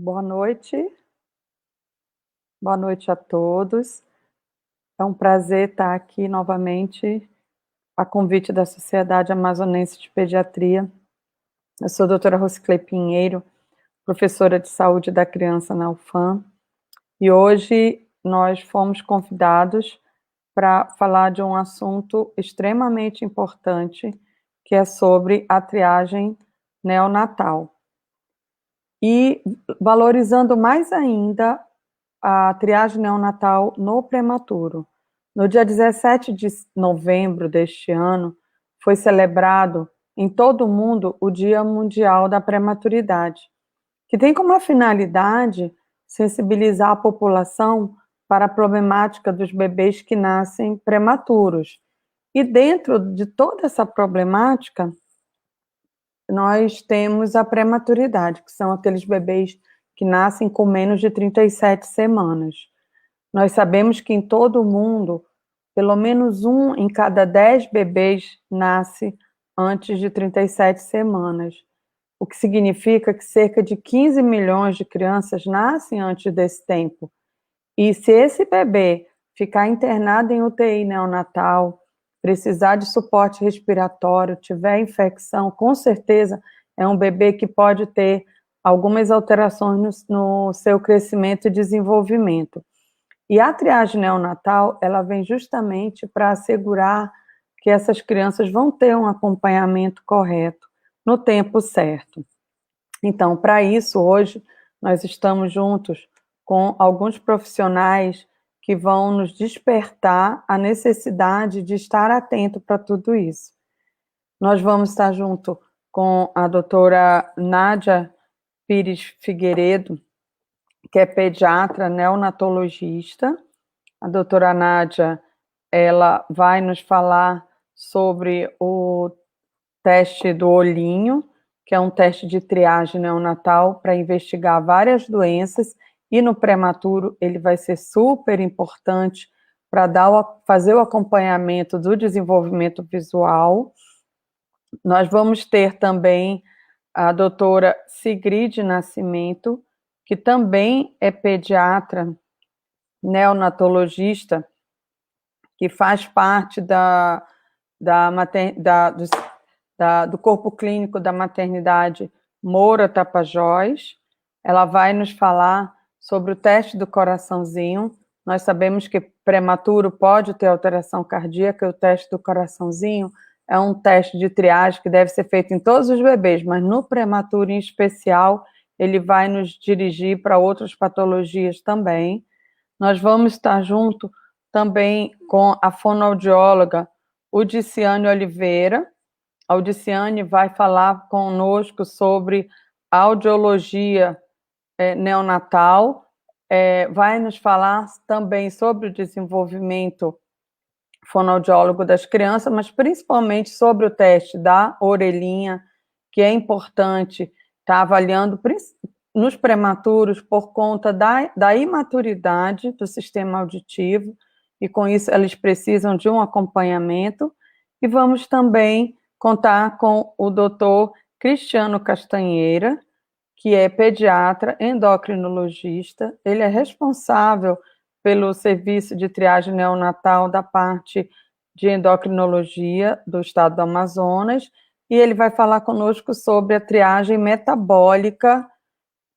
Boa noite. Boa noite a todos. É um prazer estar aqui novamente a convite da Sociedade Amazonense de Pediatria. Eu sou a doutora Rosiclé Pinheiro, professora de saúde da criança na UFAM, e hoje nós fomos convidados para falar de um assunto extremamente importante, que é sobre a triagem neonatal. E valorizando mais ainda a triagem neonatal no prematuro. No dia 17 de novembro deste ano, foi celebrado em todo o mundo o Dia Mundial da Prematuridade, que tem como finalidade sensibilizar a população para a problemática dos bebês que nascem prematuros. E dentro de toda essa problemática, nós temos a prematuridade, que são aqueles bebês que nascem com menos de 37 semanas. Nós sabemos que em todo o mundo, pelo menos 1 em cada 10 bebês nasce antes de 37 semanas, o que significa que cerca de 15 milhões de crianças nascem antes desse tempo. E se esse bebê ficar internado em UTI neonatal, precisar de suporte respiratório, tiver infecção, com certeza é um bebê que pode ter algumas alterações no seu crescimento e desenvolvimento. E a triagem neonatal, ela vem justamente para assegurar que essas crianças vão ter um acompanhamento correto, no tempo certo. Então, para isso, hoje, nós estamos juntos com alguns profissionais que vão nos despertar a necessidade de estar atento para tudo isso. Nós vamos estar junto com a doutora Nádia Pires Figueiredo, que é pediatra neonatologista. A doutora Nádia, ela vai nos falar sobre o teste do olhinho, que é um teste de triagem neonatal para investigar várias doenças, e no prematuro ele vai ser super importante para fazer o acompanhamento do desenvolvimento visual. Nós vamos ter também a doutora Sigrid Nascimento, que também é pediatra neonatologista, que faz parte do corpo clínico da maternidade Moura Tapajós. Ela vai nos falar sobre o teste do coraçãozinho. Nós sabemos que prematuro pode ter alteração cardíaca, e o teste do coraçãozinho é um teste de triagem que deve ser feito em todos os bebês, mas no prematuro em especial, ele vai nos dirigir para outras patologias também. Nós vamos estar junto também com a fonoaudióloga Udiciane Oliveira. A Udiciane vai falar conosco sobre audiologia neonatal, vai nos falar também sobre o desenvolvimento fonoaudiólogo das crianças, mas principalmente sobre o teste da orelhinha, que é importante estar avaliando nos prematuros por conta da imaturidade do sistema auditivo, e com isso eles precisam de um acompanhamento. E vamos também contar com o doutor Cristiano Castanheira, que é pediatra endocrinologista. Ele é responsável pelo serviço de triagem neonatal da parte de endocrinologia do estado do Amazonas, e ele vai falar conosco sobre a triagem metabólica,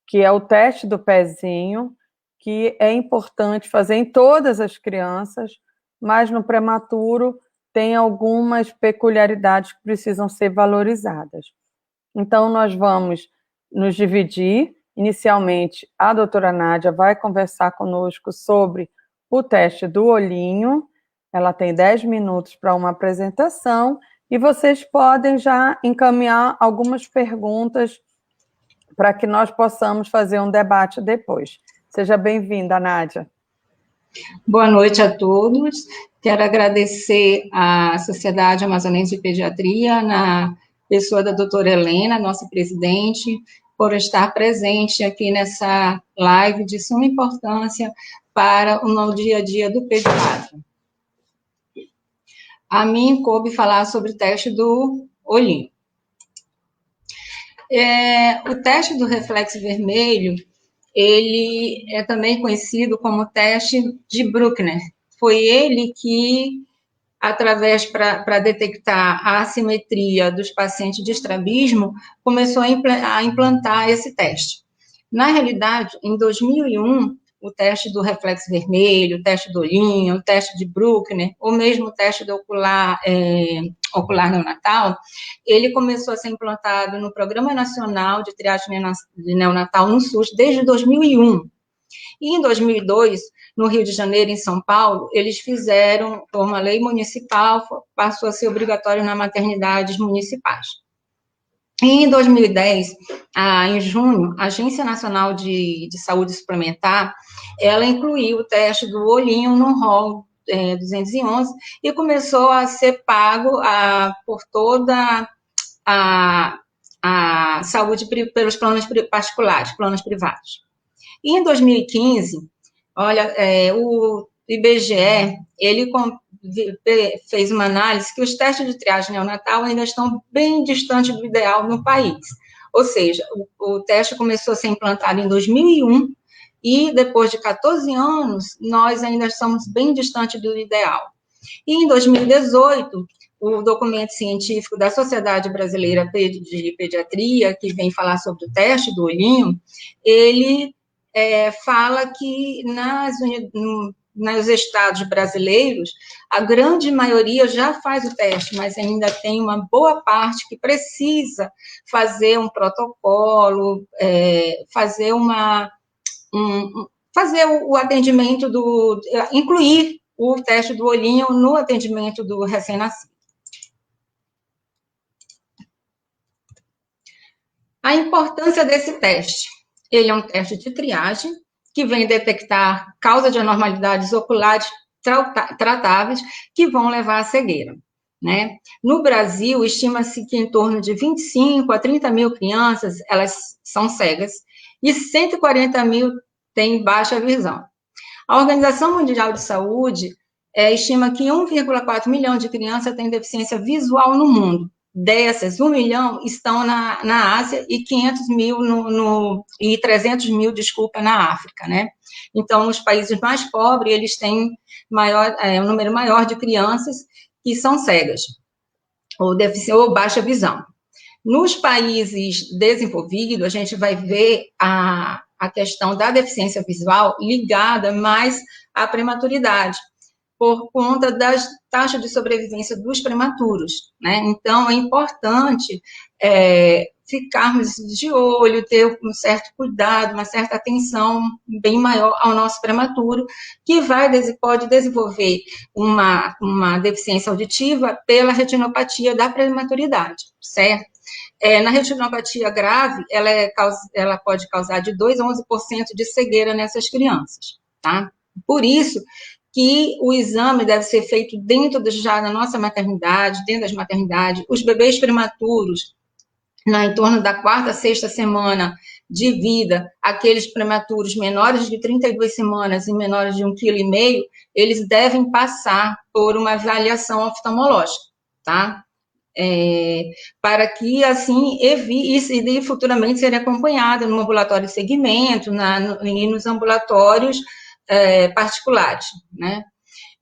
que é o teste do pezinho, que é importante fazer em todas as crianças, mas no prematuro tem algumas peculiaridades que precisam ser valorizadas. Então, nós vamos nos dividir. Inicialmente, a doutora Nádia vai conversar conosco sobre o teste do olhinho. Ela tem 10 minutos para uma apresentação, e vocês podem já encaminhar algumas perguntas para que nós possamos fazer um debate depois. Seja bem-vinda, Nádia. Boa noite a todos. Quero agradecer à Sociedade Amazonense de Pediatria, na pessoa da doutora Helena, nossa presidente, por estar presente aqui nessa live de suma importância para o dia a dia do pediatra. A mim coube falar sobre o teste do olhinho. O teste do reflexo vermelho, ele é também conhecido como teste de Bruckner. Foi ele que, através para detectar a assimetria dos pacientes de estrabismo, começou a implantar esse teste. Na realidade, em 2001, o teste do reflexo vermelho, o teste do olhinho, o teste de Bruckner, ou mesmo o teste do ocular neonatal, ele começou a ser implantado no Programa Nacional de Triagem Neonatal no SUS desde 2001. E em 2002, no Rio de Janeiro, em São Paulo, eles fizeram uma lei municipal, passou a ser obrigatório nas maternidades municipais. E em 2010, em junho, a Agência Nacional de Saúde Suplementar, ela incluiu o teste do olhinho no rol 211 e começou a ser pago por toda a saúde pelos planos particulares, planos privados. E em 2015, olha, o IBGE, ele fez uma análise que os testes de triagem neonatal ainda estão bem distantes do ideal no país. Ou seja, o teste começou a ser implantado em 2001 e depois de 14 anos, nós ainda estamos bem distantes do ideal. E em 2018, o documento científico da Sociedade Brasileira de Pediatria, que vem falar sobre o teste do olhinho, ele fala que nos estados brasileiros, a grande maioria já faz o teste, mas ainda tem uma boa parte que precisa fazer um protocolo, fazer o atendimento incluir o teste do olhinho no atendimento do recém-nascido. A importância desse teste. Ele é um teste de triagem que vem detectar causa de anormalidades oculares tratáveis que vão levar à cegueira. Né? No Brasil, estima-se que em torno de 25 a 30 mil crianças, elas são cegas, e 140 mil têm baixa visão. A Organização Mundial de Saúde estima que 1,4 milhão de crianças têm deficiência visual no mundo. Dessas, 1 milhão estão na Ásia e 500 mil e 300 mil, desculpa, na África, né? Então, os países mais pobres, eles têm um número maior de crianças que são cegas, ou baixa visão. Nos países desenvolvidos, a gente vai ver a questão da deficiência visual ligada mais à prematuridade, por conta das taxas de sobrevivência dos prematuros, né? Então, é importante ficarmos de olho, ter um certo cuidado, uma certa atenção bem maior ao nosso prematuro, que pode desenvolver uma deficiência auditiva pela retinopatia da prematuridade, certo? Na retinopatia grave, ela pode causar de 2% a 11% de cegueira nessas crianças, tá? Por isso que o exame deve ser feito já na nossa maternidade, dentro das maternidades. Os bebês prematuros, em torno da 4ª, 6ª semana de vida, aqueles prematuros menores de 32 semanas e menores de 1,5 kg, eles devem passar por uma avaliação oftalmológica, tá? Para que, assim, e futuramente ser acompanhado no ambulatório de segmento e nos ambulatórios particulares, né?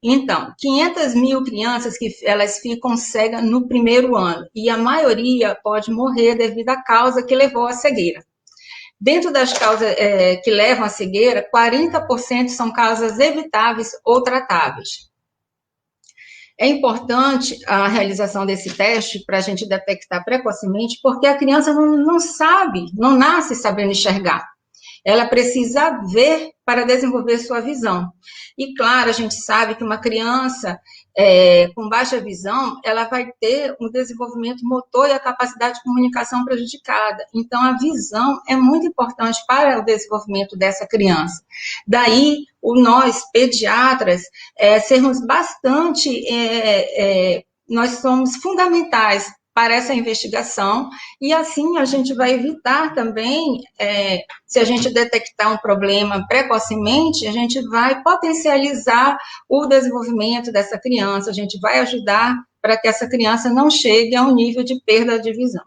Então, 500 mil crianças que elas ficam cegas no primeiro ano, e a maioria pode morrer devido à causa que levou à cegueira. Dentro das causas que levam à cegueira, 40% são causas evitáveis ou tratáveis. É importante a realização desse teste para a gente detectar precocemente, porque a criança não nasce sabendo enxergar. Ela precisa ver para desenvolver sua visão. E, claro, a gente sabe que uma criança com baixa visão, ela vai ter um desenvolvimento motor e a capacidade de comunicação prejudicada. Então, a visão é muito importante para o desenvolvimento dessa criança. Daí, nós, pediatras, sermos bastante... nós somos fundamentais para essa investigação, e assim a gente vai evitar também, se a gente detectar um problema precocemente, a gente vai potencializar o desenvolvimento dessa criança, a gente vai ajudar para que essa criança não chegue a um nível de perda de visão.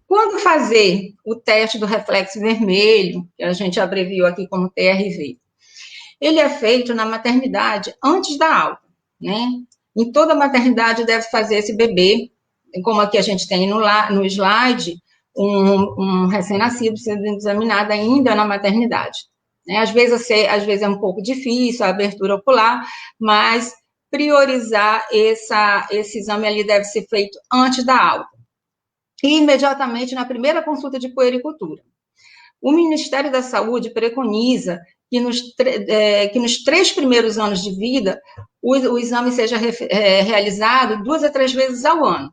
Quando fazer o teste do reflexo vermelho, que a gente abreviou aqui como TRV, ele é feito na maternidade antes da alta, né? Em toda maternidade deve fazer esse bebê, como aqui a gente tem no slide, um recém-nascido sendo examinado ainda na maternidade. Né? Às vezes é um pouco difícil a abertura ocular, mas priorizar esse exame ali deve ser feito antes da alta. E imediatamente na primeira consulta de puericultura. O Ministério da Saúde preconiza que nos 3 primeiros anos de vida, o exame seja realizado 2 a 3 vezes ao ano.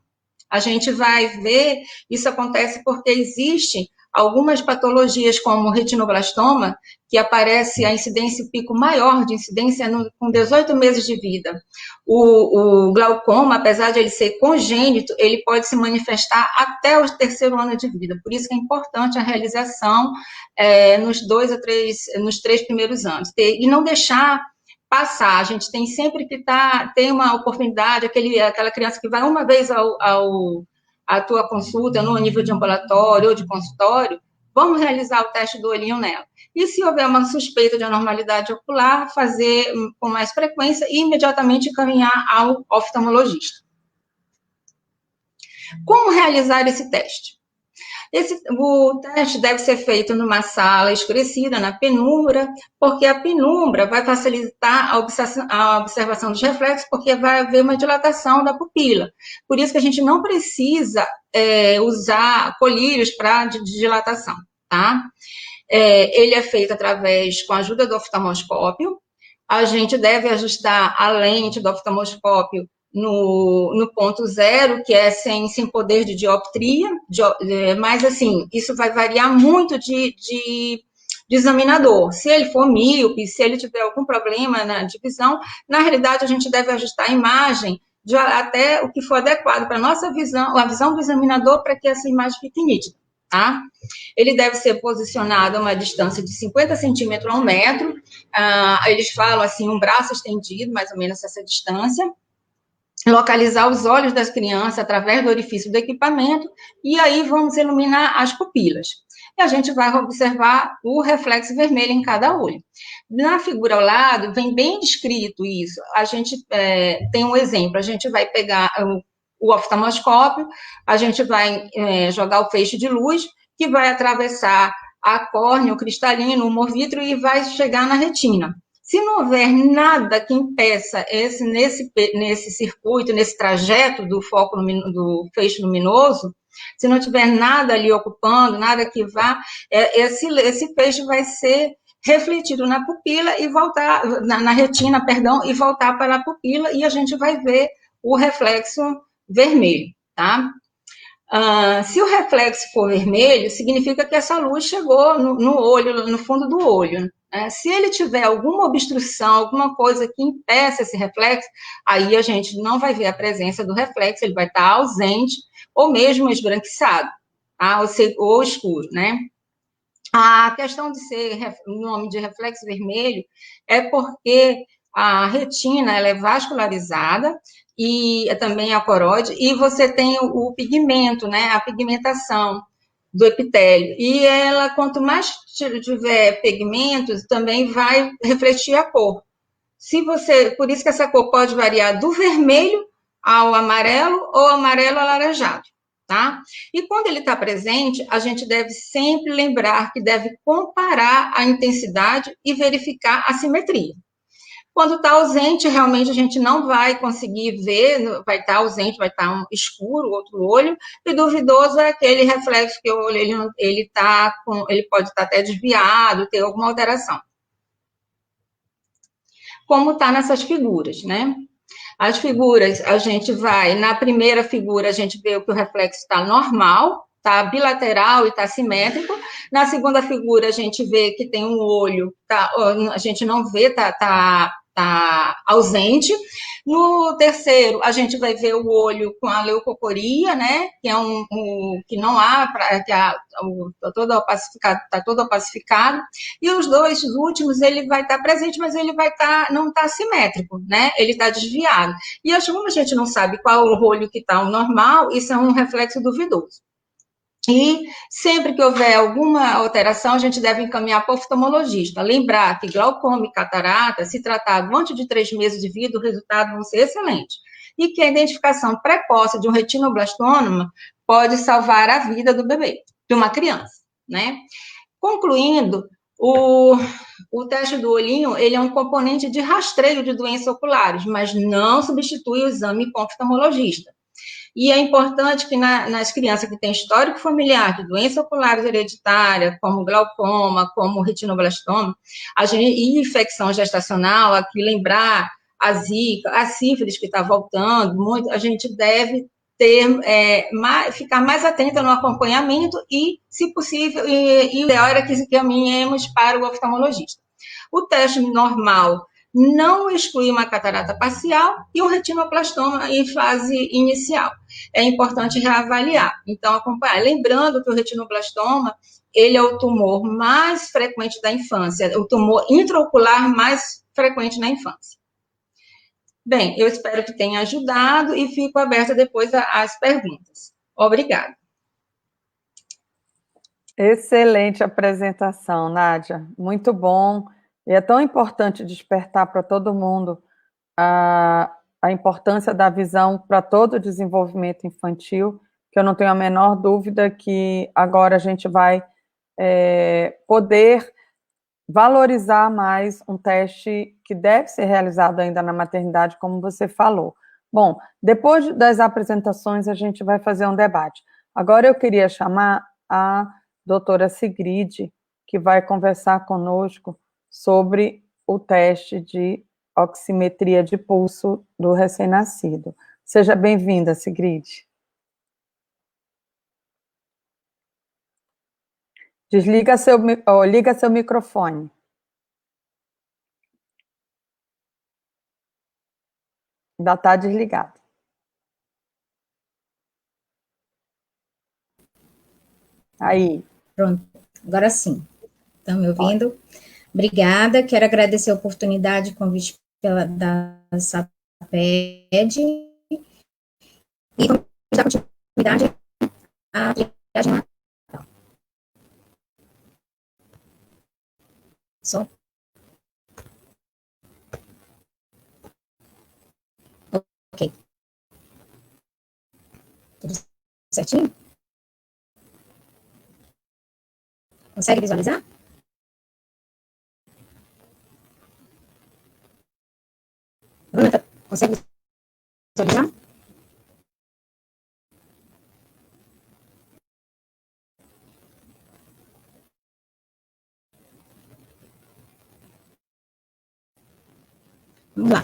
A gente vai ver, isso acontece porque existem algumas patologias, como o retinoblastoma, que aparece a incidência, o pico maior de incidência com 18 meses de vida. O glaucoma, apesar de ele ser congênito, ele pode se manifestar até o 3º ano de vida. Por isso que é importante a realização nos 3 primeiros anos. E não deixar passar, a gente tem sempre que ter uma oportunidade, aquela criança que vai uma vez à tua consulta, no nível de ambulatório ou de consultório, vamos realizar o teste do olhinho nela. E se houver uma suspeita de anormalidade ocular, fazer com mais frequência e imediatamente encaminhar ao oftalmologista. Como realizar esse teste? O teste deve ser feito numa sala escurecida, na penumbra, porque a penumbra vai facilitar a observação dos reflexos, porque vai haver uma dilatação da pupila. Por isso que a gente não precisa usar colírios para dilatação, tá? Ele é feito com a ajuda do oftalmoscópio. A gente deve ajustar a lente do oftalmoscópio no ponto 0, que é sem poder de dioptria, mas assim, isso vai variar muito de examinador. Se ele for míope, se ele tiver algum problema de visão, na realidade a gente deve ajustar a imagem até o que for adequado para a nossa visão, a visão do examinador, para que essa imagem fique nítida, tá? Ele deve ser posicionado a uma distância de 50 centímetros a 1 metro, eles falam assim, um braço estendido, mais ou menos essa distância, localizar os olhos das crianças através do orifício do equipamento, e aí vamos iluminar as pupilas. E a gente vai observar o reflexo vermelho em cada olho. Na figura ao lado, vem bem descrito isso. A gente tem um exemplo, a gente vai pegar o oftalmoscópio, a gente vai jogar o feixe de luz, que vai atravessar a córnea, o cristalino, o humor-vítreo, e vai chegar na retina. Se não houver nada que impeça nesse circuito, nesse trajeto do foco do feixe luminoso, se não tiver nada ali ocupando, nada que vá, esse feixe vai ser refletido na pupila e voltar, na retina, perdão, e voltar para a pupila, e a gente vai ver o reflexo vermelho, tá? Se o reflexo for vermelho, significa que essa luz chegou no olho, no fundo do olho. Se ele tiver alguma obstrução, alguma coisa que impeça esse reflexo, aí a gente não vai ver a presença do reflexo, ele vai estar ausente, ou mesmo esbranquiçado, tá? ou escuro, né? A questão de ser o nome de reflexo vermelho é porque a retina ela é vascularizada, e também a coroide, e você tem o pigmento, né? A pigmentação do epitélio. E ela, quanto mais tiver pigmentos, também vai refletir a cor. Por isso que essa cor pode variar do vermelho ao amarelo ou amarelo alaranjado, tá? E quando ele está presente, a gente deve sempre lembrar que deve comparar a intensidade e verificar a simetria. Quando está ausente, realmente a gente não vai conseguir ver, vai estar ausente, vai estar escuro o outro olho, e duvidoso é aquele reflexo que o olho ele pode estar até desviado, ter alguma alteração. Como está nessas figuras, né? As figuras, a gente vai, na primeira figura, a gente vê que o reflexo está normal, está bilateral e está simétrico. Na segunda figura, a gente vê que tem um olho, a gente não vê, está ausente. No terceiro, a gente vai ver o olho com a leucocoria, né? Que é que não há, está todo opacificado. E os dois últimos, ele vai estar presente, mas ele não está simétrico, né? Ele está desviado. E como a gente não sabe qual o olho que está o normal, isso é um reflexo duvidoso. E sempre que houver alguma alteração, a gente deve encaminhar para o oftalmologista. Lembrar que glaucoma e catarata, se tratado antes de 3 meses de vida, o resultado vão ser excelente. E que a identificação precoce de um retinoblastoma pode salvar a vida do bebê, de uma criança, né? Concluindo, o teste do olhinho, ele é um componente de rastreio de doenças oculares, mas não substitui o exame com o oftalmologista. E é importante que nas crianças que têm histórico familiar de doença ocular hereditária, como glaucoma, como retinoblastoma, e infecção gestacional, aqui lembrar a zika, a sífilis que está voltando, muito, a gente deve ficar mais atenta no acompanhamento e, se possível, e o ideal era que caminhemos para o oftalmologista. O teste normal não exclui uma catarata parcial e um retinoblastoma em fase inicial. É importante reavaliar, então acompanhar. Lembrando que o retinoblastoma, ele é o tumor mais frequente da infância, o tumor intraocular mais frequente na infância. Bem, eu espero que tenha ajudado e fico aberta depois às perguntas. Obrigada. Excelente apresentação, Nádia. Muito bom. E é tão importante despertar para todo mundo a importância da visão para todo o desenvolvimento infantil, que eu não tenho a menor dúvida que agora a gente vai poder valorizar mais um teste que deve ser realizado ainda na maternidade, como você falou. Bom, depois das apresentações, a gente vai fazer um debate. Agora eu queria chamar a doutora Sigrid, que vai conversar conosco sobre o teste de oximetria de pulso do recém-nascido. Seja bem-vinda, Sigrid. Liga seu microfone. Ainda está desligado. Aí. Pronto, agora sim. Estão me ouvindo? Obrigada, quero agradecer a oportunidade e convite da SAPED e vamos dar continuidade à triagem natal. Só. Ok. Tudo certinho? Consegue visualizar? Bruna, consegue visualizar? Vamos lá.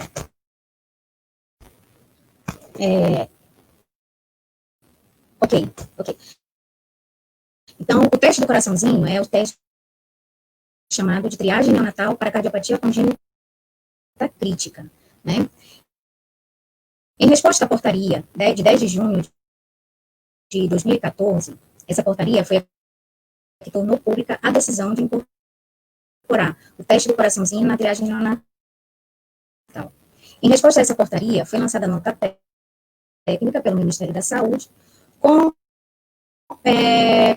Ok. Então, o teste do coraçãozinho é o teste chamado de triagem neonatal para cardiopatia congênita crítica, né? Em resposta à portaria de 10 de junho de 2014, essa portaria foi a que tornou pública a decisão de incorporar o teste do coraçãozinho na triagem neonatal. Em resposta a essa portaria, foi lançada a nota técnica pelo Ministério da Saúde com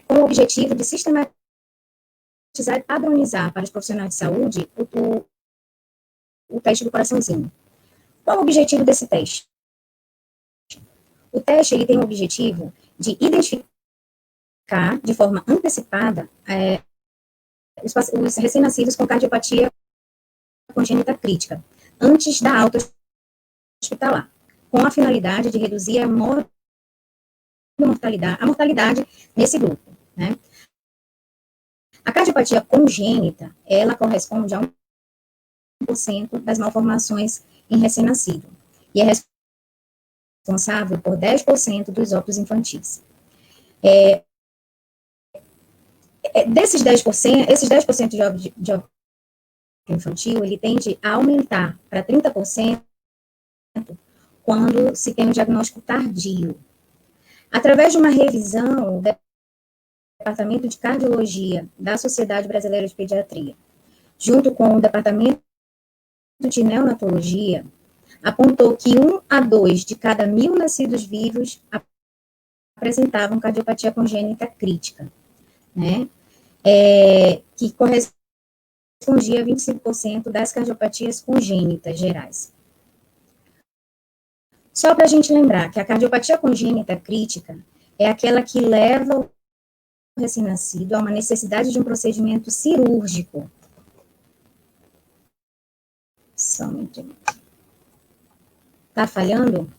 o objetivo de sistematizar e padronizar para os profissionais de saúde o teste do coraçãozinho. Qual o objetivo desse teste? O teste ele tem o objetivo de identificar de forma antecipada os recém-nascidos com cardiopatia congênita crítica, antes da alta hospitalar, com a finalidade de reduzir a mortalidade nesse grupo, né? A cardiopatia congênita, ela corresponde a 1% das malformações em recém-nascido, e é responsável por 10% dos óbitos infantis. Desses 10%, esses 10% de óbito infantil, ele tende a aumentar para 30% quando se tem um diagnóstico tardio. Através de uma revisão do Departamento de Cardiologia da Sociedade Brasileira de Pediatria, junto com o Departamento de Neonatologia, apontou que 1 a 2 de cada 1.000 nascidos vivos apresentavam cardiopatia congênita crítica, né? Que correspondia a 25% das cardiopatias congênitas gerais. Só para a gente lembrar que a cardiopatia congênita crítica é aquela que leva o recém-nascido a uma necessidade de um procedimento cirúrgico. Só um minutinho. Está falhando?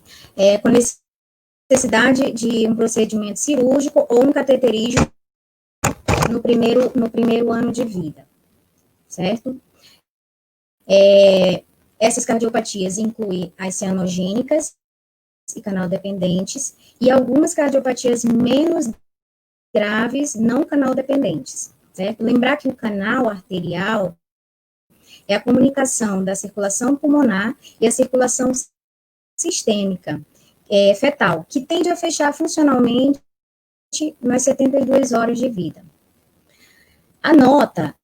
Com necessidade de um procedimento cirúrgico ou um cateterismo no primeiro ano de vida, certo? Essas cardiopatias incluem as cianogênicas e canal dependentes, e algumas cardiopatias menos graves, não canal dependentes, certo? Lembrar que o canal arterial é a comunicação da circulação pulmonar e a circulação sistêmica fetal, que tende a fechar funcionalmente nas 72 horas de vida. A nota,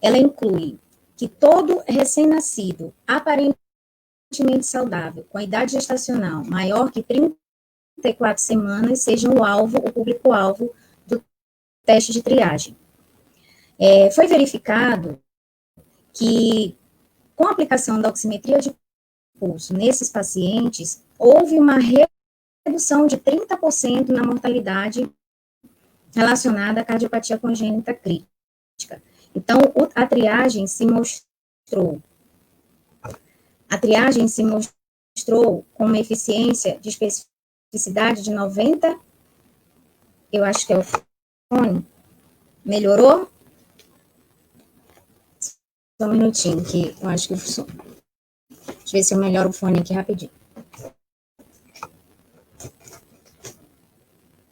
ela inclui que todo recém-nascido aparentemente saudável, com a idade gestacional maior que 34 semanas, seja o público-alvo do teste de triagem. Foi verificado que, com a aplicação da oximetria de pulso nesses pacientes, houve uma redução de 30% na mortalidade relacionada à cardiopatia congênita crítica. Então, a triagem se mostrou com uma eficiência de especificidade de 90%, eu acho que é o fone. Melhorou? Só um minutinho, que eu acho que funciona. Deixa eu ver se eu melhoro o fone aqui rapidinho.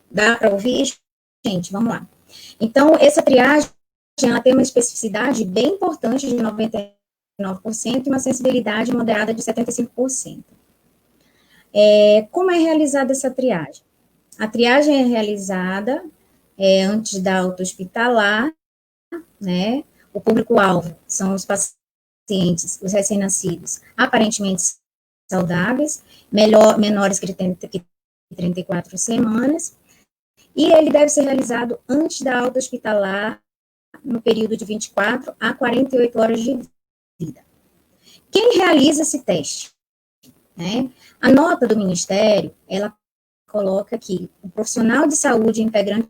Dá para ouvir? Gente, vamos lá. Então, essa triagem, ela tem uma especificidade bem importante de 99% e uma sensibilidade moderada de 75%. Como é realizada essa triagem? A triagem é realizada antes da alta hospitalar, né? O público-alvo são os pacientes, os recém-nascidos, aparentemente saudáveis, menores que 34 semanas, e ele deve ser realizado antes da alta hospitalar, no período de 24 a 48 horas de vida. Quem realiza esse teste? Né? A nota do Ministério, ela coloca que o profissional de saúde integrante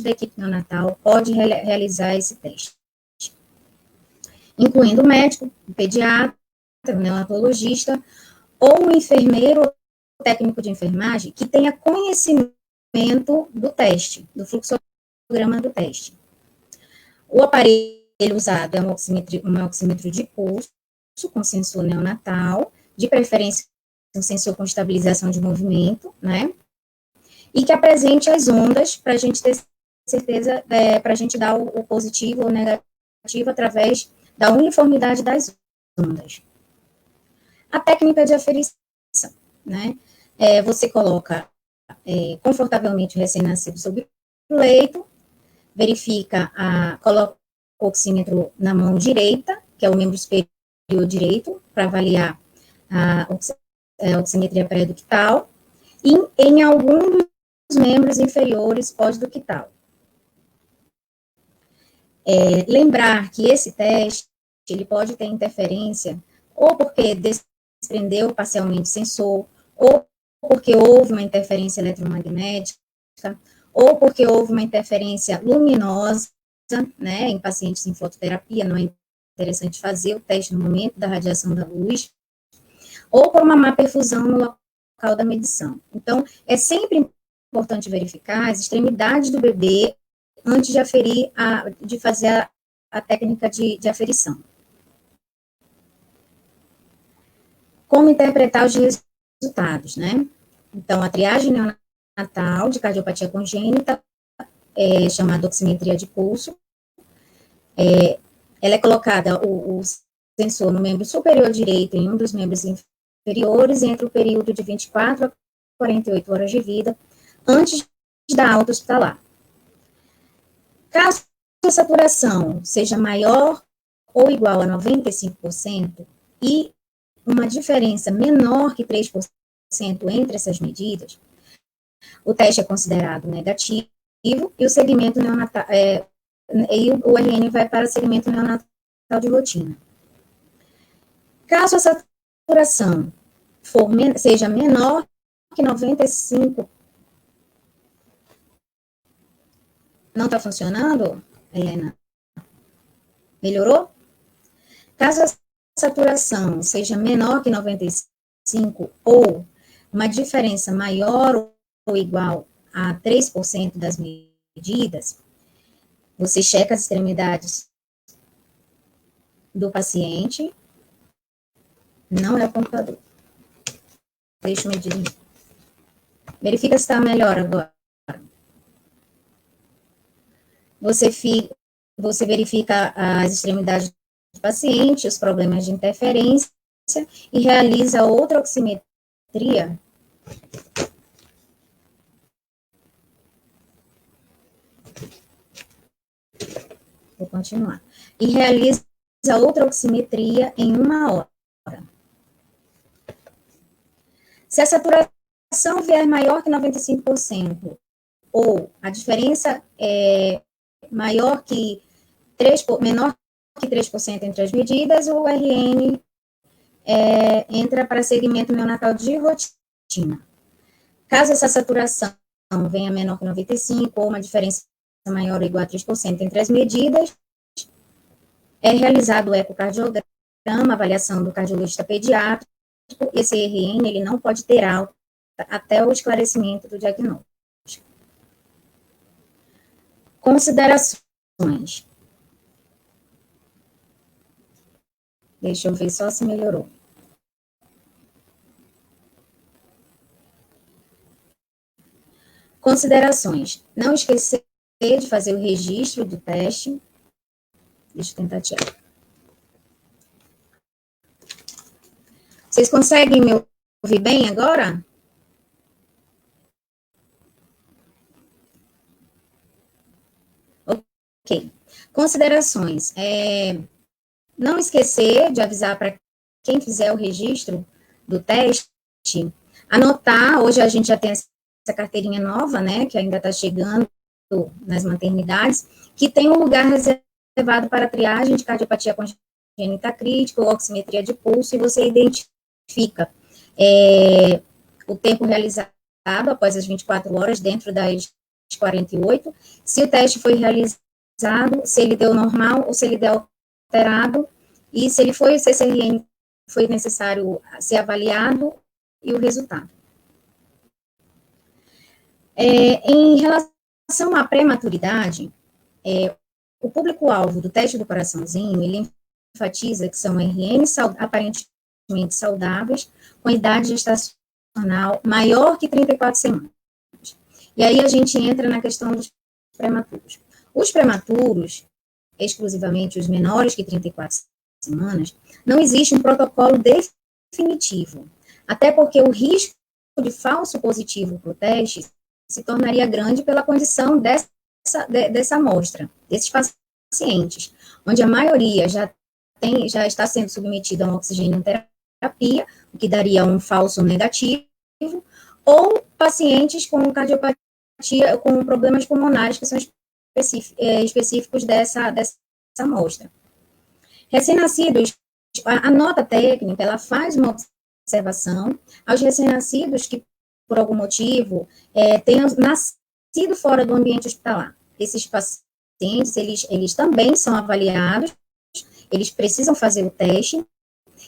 da equipe neonatal pode realizar esse teste, incluindo o médico, o pediatra, o neonatologista, ou o enfermeiro ou técnico de enfermagem que tenha conhecimento do teste, do fluxograma do teste. O aparelho usado é um oxímetro de pulso com sensor neonatal, de preferência um sensor com estabilização de movimento, né? E que apresente as ondas para a gente ter certeza, para a gente dar o positivo ou negativo através da uniformidade das ondas. A técnica de aferição, né? Você coloca confortavelmente o recém-nascido sobre o leito, coloca o oxímetro na mão direita, que é o membro superior direito, para avaliar a oximetria pré-ductal, e em algum dos membros inferiores pós-ductal. Lembrar que esse teste, ele pode ter interferência, ou porque desprendeu parcialmente sensor, ou porque houve uma interferência eletromagnética, ou porque houve uma interferência luminosa, né, em pacientes em fototerapia, não é interessante fazer o teste no momento da radiação da luz, ou por uma má perfusão no local da medição. Então, é sempre importante verificar as extremidades do bebê antes de fazer a técnica de aferição. Como interpretar os resultados, né? Então, a triagem neonatal de cardiopatia congênita, chamada oximetria de pulso, ela é colocada, o sensor no membro superior direito, em um dos membros inferiores, entre o período de 24 a 48 horas de vida, antes da alta hospitalar. Caso a saturação seja maior ou igual a 95% e uma diferença menor que 3% entre essas medidas, o teste é considerado negativo e o segmento neonatal, e o RN vai para o segmento neonatal de rotina. Caso a saturação seja menor que 95, não está funcionando, Helena? Melhorou? Caso a saturação seja menor que 95 ou uma diferença maior ou igual a 3% das medidas, você checa as extremidades do paciente, não é o computador. Deixa eu medir. Verifica se está melhor agora. Você verifica as extremidades do paciente, os problemas de interferência e realiza outra oximetria. Vou continuar. E realiza outra oximetria em 1 hora. Se a saturação vier maior que 95%, ou a diferença é menor que 3% entre as medidas, o RN entra para segmento neonatal de rotina. Caso essa saturação venha menor que 95%, ou uma diferença maior ou igual a 3% entre as medidas, é realizado o ecocardiograma, avaliação do cardiologista pediátrico. Esse RN ele não pode ter alta até o esclarecimento do diagnóstico. Considerações. Deixa eu ver só se melhorou. Considerações. Não esquecer de fazer o registro do teste. Deixa eu tentar tirar. Vocês conseguem me ouvir bem agora? Ok. Considerações. Não esquecer de avisar para quem fizer o registro do teste, anotar, hoje a gente já tem essa carteirinha nova, né, que ainda está chegando nas maternidades, que tem um lugar reservado para triagem de cardiopatia congênita crítica ou oximetria de pulso, e você identifica o tempo realizado após as 24 horas, dentro das 48, se o teste foi realizado, se ele deu normal ou se ele deu alterado, e se ele foi CCRN, foi necessário ser avaliado, e o resultado. Em relação à prematuridade, o público-alvo do teste do coraçãozinho, ele enfatiza que são RNs aparentemente saudáveis, com idade gestacional maior que 34 semanas. E aí a gente entra na questão dos prematuros. Os prematuros, exclusivamente os menores que 34 semanas, não existe um protocolo definitivo, até porque o risco de falso positivo para o teste se tornaria grande pela condição dessa amostra, desses pacientes, onde a maioria já está sendo submetida a uma oxigenoterapia, o que daria um falso negativo, ou pacientes com cardiopatia, com problemas pulmonares que são específicos dessa amostra. Recém-nascidos, a nota técnica, ela faz uma observação aos recém-nascidos que, por algum motivo, tenham nascido fora do ambiente hospitalar. Esses pacientes, eles também são avaliados, eles precisam fazer o teste,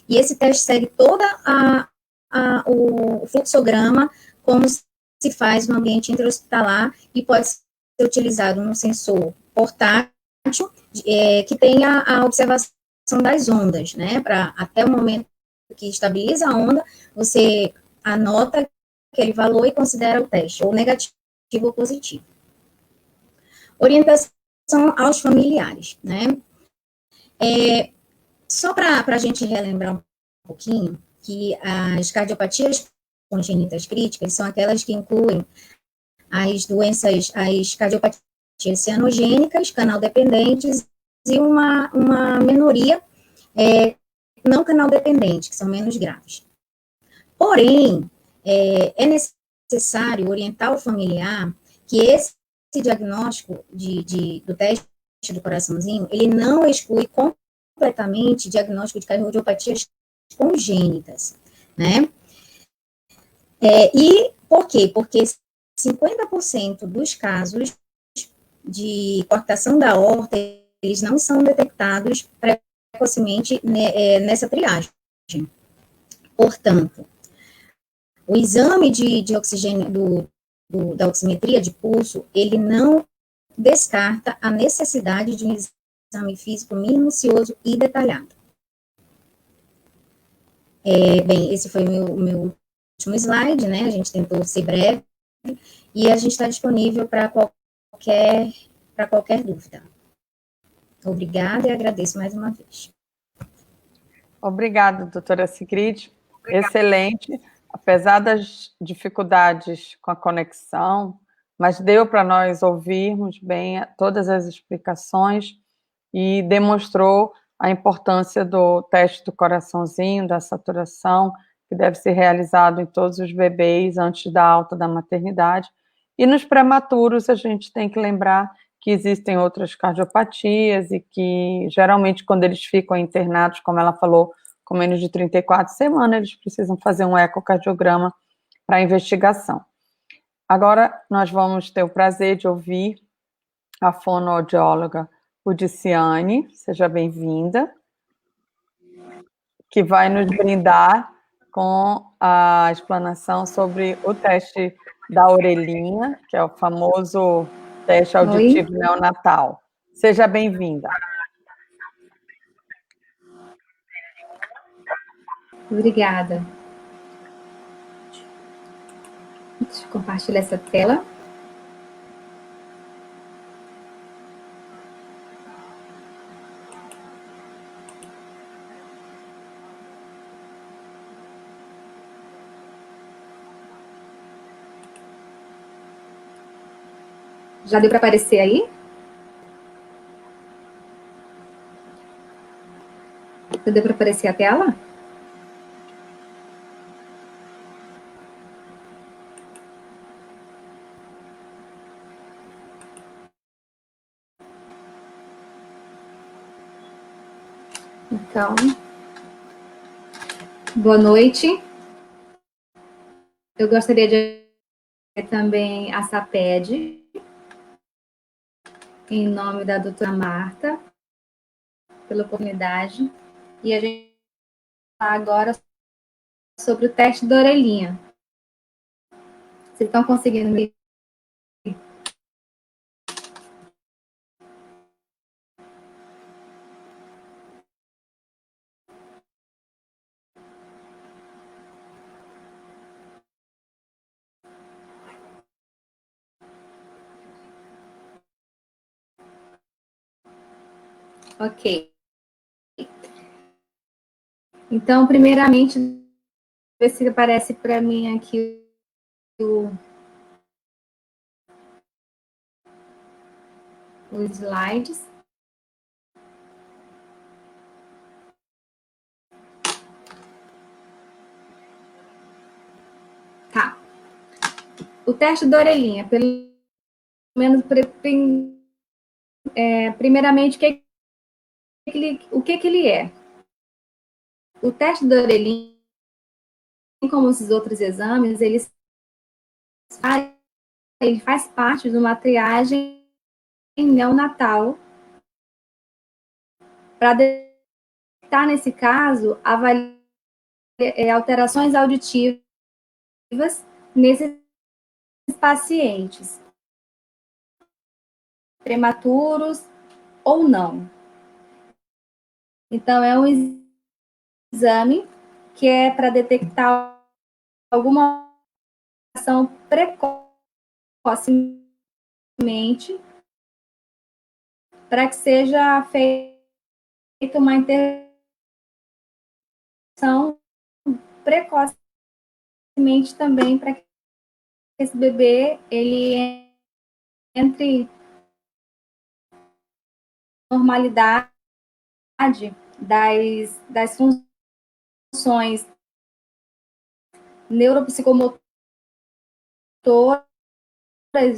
e esse teste segue toda o fluxograma, como se faz no ambiente intra-hospitalar, e pode ser utilizado num sensor portátil, que tenha a observação das ondas, né, para até o momento que estabiliza a onda, você anota aquele valor e considera o teste, ou negativo ou positivo. Orientação aos familiares, né, só para a gente relembrar um pouquinho, que as cardiopatias congênitas críticas são aquelas que incluem as doenças, as cardiopatias cianogênicas, canal dependentes, e uma minoria não canal dependente, que são menos graves. Porém, é necessário necessário orientar o familiar que esse diagnóstico do teste do coraçãozinho, ele não exclui completamente diagnóstico de cardiopatias congênitas, né? E por quê? Porque 50% dos casos de coartação da aorta, eles não são detectados precocemente nessa triagem. Portanto, o exame de oxigênio da oximetria de pulso, ele não descarta a necessidade de um exame físico minucioso e detalhado. Bem, esse foi o meu último slide, né? A gente tentou ser breve e a gente está disponível para qualquer dúvida. Obrigada e agradeço mais uma vez. Obrigada, doutora Sigrid. Excelente. Apesar das dificuldades com a conexão, mas deu para nós ouvirmos bem todas as explicações e demonstrou a importância do teste do coraçãozinho, da saturação, que deve ser realizado em todos os bebês antes da alta da maternidade. E nos prematuros, a gente tem que lembrar que existem outras cardiopatias e que, geralmente, quando eles ficam internados, como ela falou, com menos de 34 semanas, eles precisam fazer um ecocardiograma para investigação. Agora, nós vamos ter o prazer de ouvir a fonoaudióloga Udiciane, seja bem-vinda, que vai nos brindar com a explanação sobre o teste da orelhinha, que é o famoso teste auditivo neonatal. Seja bem-vinda. Obrigada. Deixa eu compartilhar essa tela. Já deu para aparecer aí? Já deu para aparecer a tela? Então, boa noite. Eu gostaria de também a SAPED, em nome da doutora Marta, pela oportunidade. E a gente vai falar agora sobre o teste da orelhinha. Vocês estão conseguindo me... Ok. Então, primeiramente, ver se aparece para mim aqui os slides. Tá. O teste da orelhinha, pelo menos, primeiramente, o que ele é? O teste da orelhinha, como esses outros exames, ele faz parte de uma triagem neonatal para detectar, nesse caso, alterações auditivas nesses pacientes, prematuros ou não. Então, é um exame que é para detectar alguma ação precocemente, para que seja feita uma intervenção precocemente também, para que esse bebê ele entre normalidade das funções neuropsicomotoras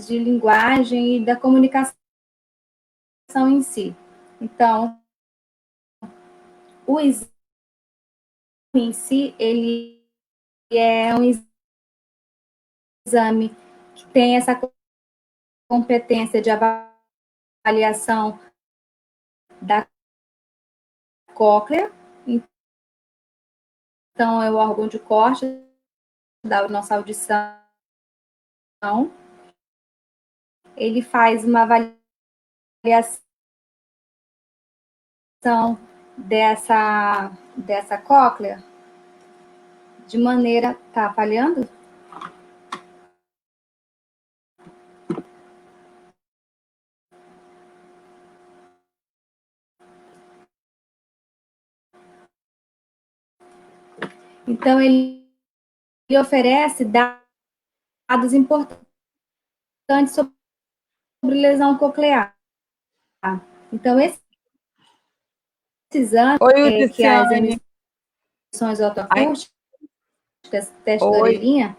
de linguagem e da comunicação em si. Então, o exame em si, ele é um exame que tem essa competência de avaliação da cóclea. Então, é o órgão de corte da nossa audição. Ele faz uma avaliação dessa cóclea de maneira... Tá falhando? Então, ele oferece dados importantes sobre lesão coclear. Então, esse exame, que é as emissões otoacústicas, teste da orelhinha,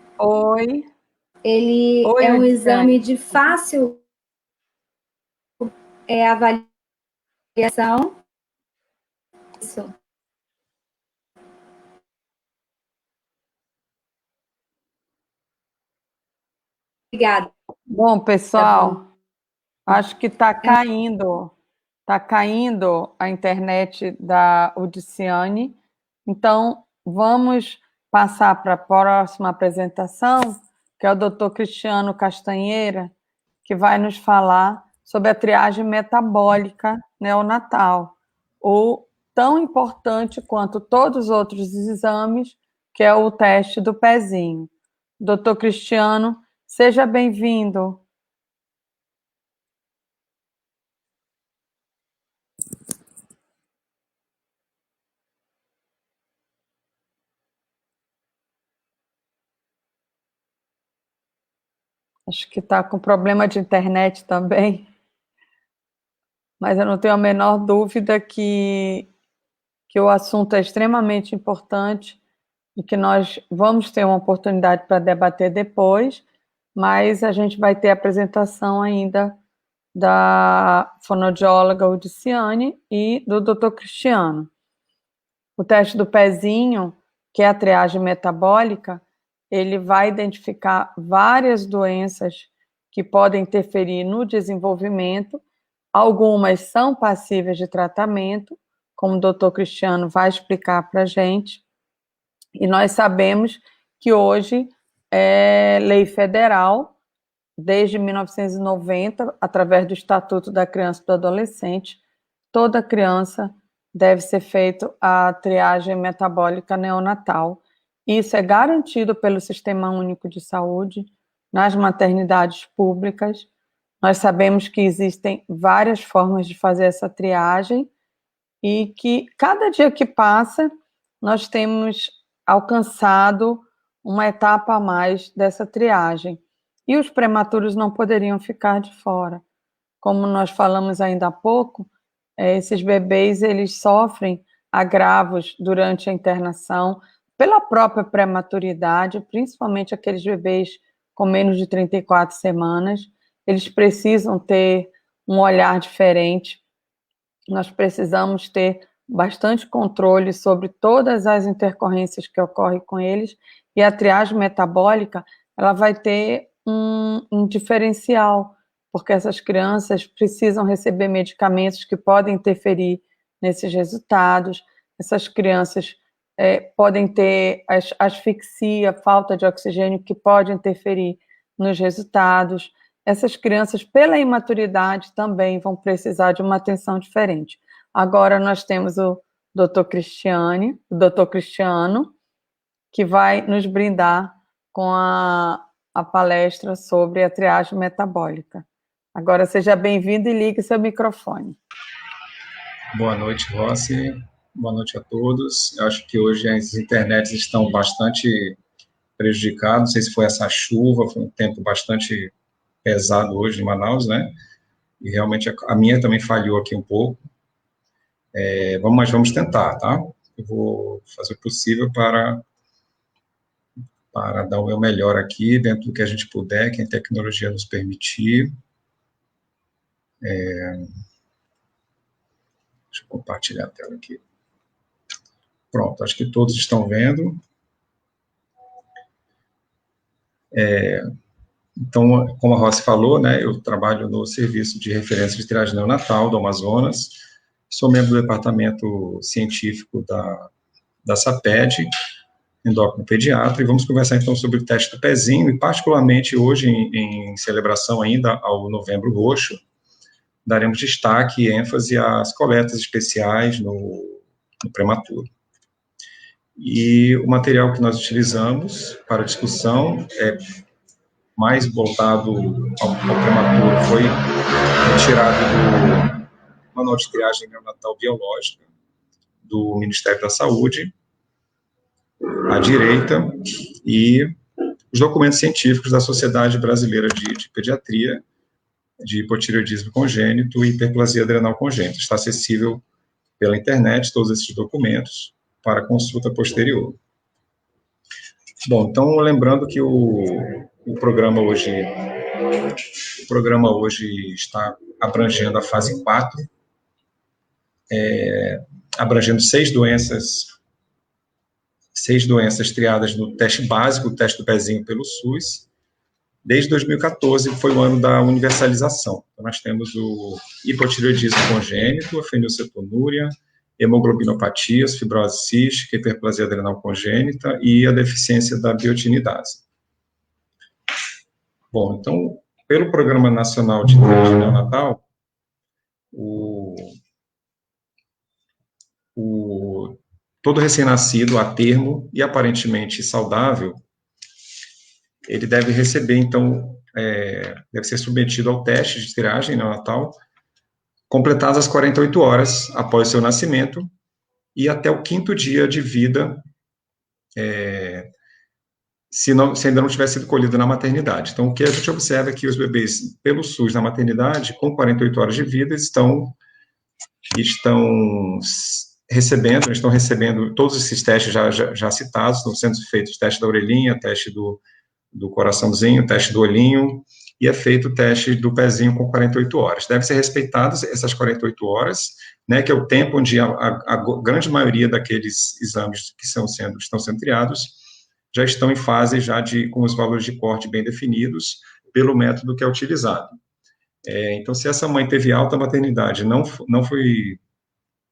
ele é um exame de fácil avaliação. Isso. Obrigada. Bom, pessoal, acho que está caindo a internet da Udiciane, então vamos passar para a próxima apresentação, que é o Dr. Cristiano Castanheira, que vai nos falar sobre a triagem metabólica neonatal, ou tão importante quanto todos os outros exames, que é o teste do pezinho. Dr. Cristiano, seja bem-vindo. Acho que está com problema de internet também, mas eu não tenho a menor dúvida que o assunto é extremamente importante e que nós vamos ter uma oportunidade para debater depois, mas a gente vai ter a apresentação ainda da fonoaudióloga Udiciane e do Dr. Cristiano. O teste do pezinho, que é a triagem metabólica, ele vai identificar várias doenças que podem interferir no desenvolvimento. Algumas são passíveis de tratamento, como o Dr. Cristiano vai explicar para a gente. E nós sabemos que hoje é lei federal, desde 1990, através do Estatuto da Criança e do Adolescente, toda criança deve ser feita a triagem metabólica neonatal. Isso é garantido pelo Sistema Único de Saúde, nas maternidades públicas. Nós sabemos que existem várias formas de fazer essa triagem e que cada dia que passa, nós temos alcançado uma etapa a mais dessa triagem. E os prematuros não poderiam ficar de fora. Como nós falamos ainda há pouco, esses bebês, eles sofrem agravos durante a internação pela própria prematuridade, principalmente aqueles bebês com menos de 34 semanas. Eles precisam ter um olhar diferente. Nós precisamos ter bastante controle sobre todas as intercorrências que ocorrem com eles, e a triagem metabólica, ela vai ter um diferencial, porque essas crianças precisam receber medicamentos que podem interferir nesses resultados. Essas crianças podem ter asfixia, falta de oxigênio, que pode interferir nos resultados. Essas crianças, pela imaturidade, também vão precisar de uma atenção diferente. Agora nós temos o Dr. Cristiano, que vai nos brindar com a palestra sobre a triagem metabólica. Agora seja bem-vindo e ligue seu microfone. Boa noite, Rossi. Boa noite a todos. Eu acho que hoje as internets estão bastante prejudicadas. Não sei se foi essa chuva, foi um tempo bastante pesado hoje em Manaus, né? E realmente a minha também falhou aqui um pouco. Mas vamos tentar, tá? Eu vou fazer o possível para para dar o meu melhor aqui, dentro do que a gente puder, que a tecnologia nos permitir. Deixa eu compartilhar a tela aqui. Pronto, acho que todos estão vendo. Então, como a Rossi falou, né, eu trabalho no Serviço de Referência de Triagem Neonatal do Amazonas, sou membro do Departamento Científico da SAPED, endócrino pediatra, e vamos conversar então sobre o teste do pezinho, e particularmente hoje, em celebração ainda ao Novembro Roxo, daremos destaque e ênfase às coletas especiais no prematuro. E o material que nós utilizamos para discussão é mais voltado ao prematuro, foi retirado do Manual de Triagem Neonatal Biológica do Ministério da Saúde, à direita, e os documentos científicos da Sociedade Brasileira de Pediatria, de hipotireoidismo congênito e hiperplasia adrenal congênita. Está acessível pela internet todos esses documentos para consulta posterior. Bom, então, lembrando que o programa hoje está abrangendo a fase 4, abrangendo 6 doenças triadas no teste básico, o teste do pezinho pelo SUS. Desde 2014 foi o ano da universalização. Então, nós temos o hipotireoidismo congênito, a fenilcetonúria, hemoglobinopatias, fibrose cística, hiperplasia adrenal congênita e a deficiência da biotinidase. Bom, então, pelo Programa Nacional de Triagem Neonatal, todo recém-nascido a termo e aparentemente saudável, ele deve receber, então, deve ser submetido ao teste de triagem neonatal, completadas as 48 horas após seu nascimento e até o 5º dia de vida, se ainda não tiver sido colhido na maternidade. Então, o que a gente observa é que os bebês pelo SUS na maternidade, com 48 horas de vida, estão recebendo todos esses testes já citados, estão sendo feitos o teste da orelhinha, teste do coraçãozinho, teste do olhinho, e é feito o teste do pezinho com 48 horas. Deve ser respeitadas essas 48 horas, né, que é o tempo onde a grande maioria daqueles exames que estão sendo triados já estão em fase com os valores de corte bem definidos pelo método que é utilizado. Então, se essa mãe teve alta maternidade, não foi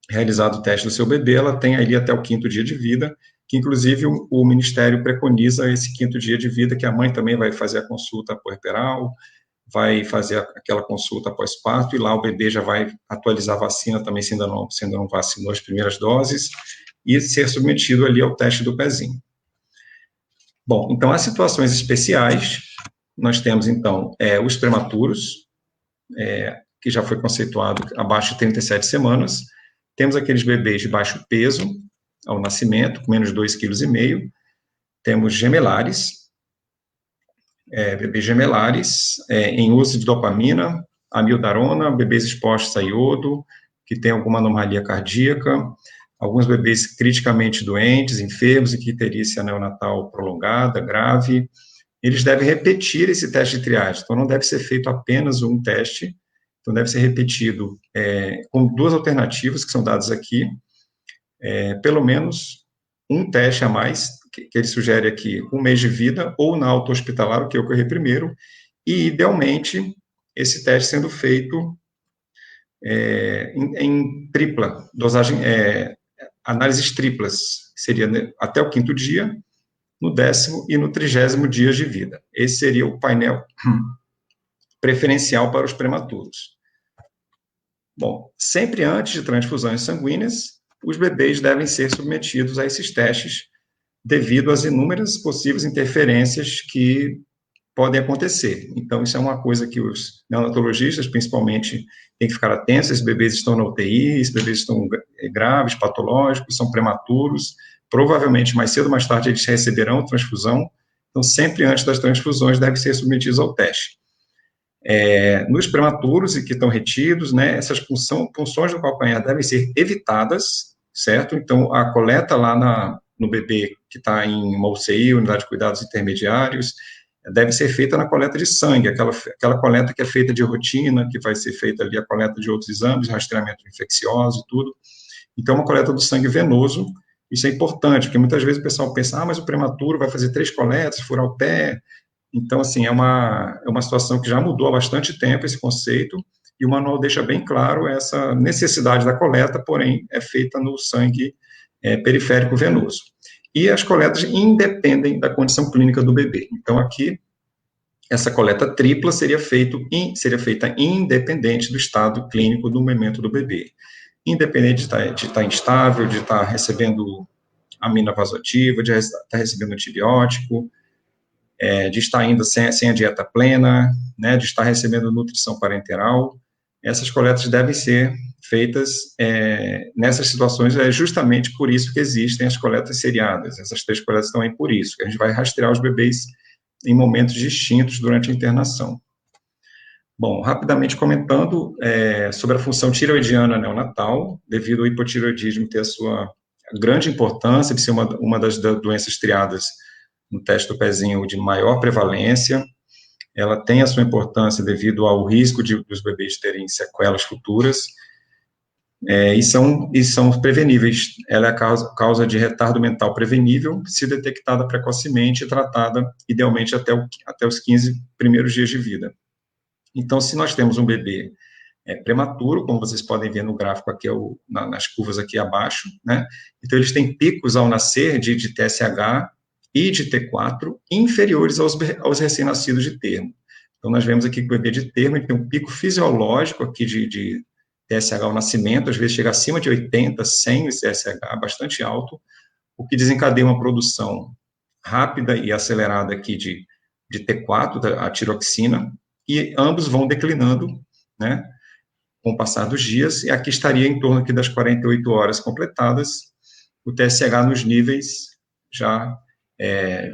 realizado o teste do seu bebê, ela tem ali até o 5º dia de vida, que inclusive o Ministério preconiza esse 5º dia de vida, que a mãe também vai fazer a consulta puerperal, vai fazer aquela consulta pós-parto, e lá o bebê já vai atualizar a vacina também, se ainda não vacinou as primeiras doses, e ser submetido ali ao teste do pezinho. Bom, então, as situações especiais, nós temos, então, os prematuros, que já foi conceituado abaixo de 37 semanas, temos aqueles bebês de baixo peso, ao nascimento, com menos de 2,5 kg, temos gemelares, bebês gemelares, em uso de dopamina, amiodarona, bebês expostos a iodo, que tem alguma anomalia cardíaca, alguns bebês criticamente doentes, enfermos, e que icterícia neonatal prolongada, grave, eles devem repetir esse teste de triagem, então não deve ser feito apenas um teste, então deve ser repetido com 2 alternativas que são dadas aqui, pelo menos um teste a mais, que ele sugere aqui, 1 mês de vida, ou na alta hospitalar, o que ocorrer primeiro, e, idealmente, esse teste sendo feito em tripla, dosagem, análises triplas, seria, né, até o 5º dia, no 10º e no 30º dia de vida. Esse seria o painel preferencial para os prematuros. Bom, sempre antes de transfusões sanguíneas, os bebês devem ser submetidos a esses testes devido às inúmeras possíveis interferências que podem acontecer. Então, isso é uma coisa que os neonatologistas, principalmente, têm que ficar atentos. Esses bebês estão na UTI, esses bebês estão graves, patológicos, são prematuros, provavelmente mais cedo ou mais tarde eles receberão transfusão, então sempre antes das transfusões devem ser submetidos ao teste. Nos prematuros e que estão retidos, né, essas punções do calcanhar devem ser evitadas, certo? Então, a coleta lá no bebê que está em uma UCI, unidade de cuidados intermediários, deve ser feita na coleta de sangue, aquela coleta que é feita de rotina, que vai ser feita ali a coleta de outros exames, rastreamento infeccioso e tudo. Então, uma coleta do sangue venoso, isso é importante, porque muitas vezes o pessoal pensa, mas o prematuro vai fazer 3 coletas, furar o pé. Então, assim, é uma situação que já mudou há bastante tempo esse conceito, e o manual deixa bem claro essa necessidade da coleta, porém, é feita no sangue periférico venoso. E as coletas independem da condição clínica do bebê. Então, aqui, essa coleta tripla seria feita independente do estado clínico do momento do bebê. Independente de estar instável, de estar recebendo amina vasoativa, de estar recebendo antibiótico, de estar ainda sem a dieta plena, né, de estar recebendo nutrição parenteral. Essas coletas devem ser feitas nessas situações, é justamente por isso que existem as coletas seriadas. Essas 3 coletas estão aí por isso, que a gente vai rastrear os bebês em momentos distintos durante a internação. Bom, rapidamente comentando sobre a função tireoidiana neonatal, devido ao hipotireoidismo ter a sua grande importância, de ser uma das doenças triadas no teste do pezinho de maior prevalência. Ela tem a sua importância devido ao risco dos bebês terem sequelas futuras, e são preveníveis. Ela é a causa de retardo mental prevenível, se detectada precocemente e tratada, idealmente, até os 15 primeiros dias de vida. Então, se nós temos um bebê prematuro, como vocês podem ver no gráfico aqui, nas curvas aqui abaixo, né? Então, eles têm picos ao nascer de TSH e de T4 inferiores aos recém-nascidos de termo. Então, nós vemos aqui que o bebê de termo ele tem um pico fisiológico aqui de TSH ao nascimento, às vezes chega acima de 80, 100 TSH, bastante alto, o que desencadeia uma produção rápida e acelerada aqui de T4, a tiroxina, e ambos vão declinando, né, com o passar dos dias, e aqui estaria em torno aqui das 48 horas completadas, o TSH nos níveis já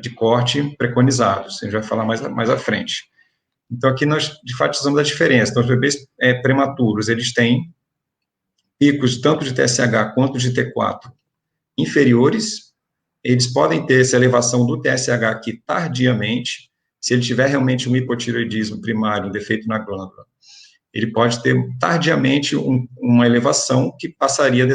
de corte preconizados, a gente vai falar mais à frente. Então, aqui nós, de fato, usamos a diferença. Então, os bebês prematuros, eles têm picos tanto de TSH quanto de T4 inferiores, eles podem ter essa elevação do TSH aqui tardiamente, se ele tiver realmente um hipotireoidismo primário, um defeito na glândula, ele pode ter tardiamente uma elevação que passaria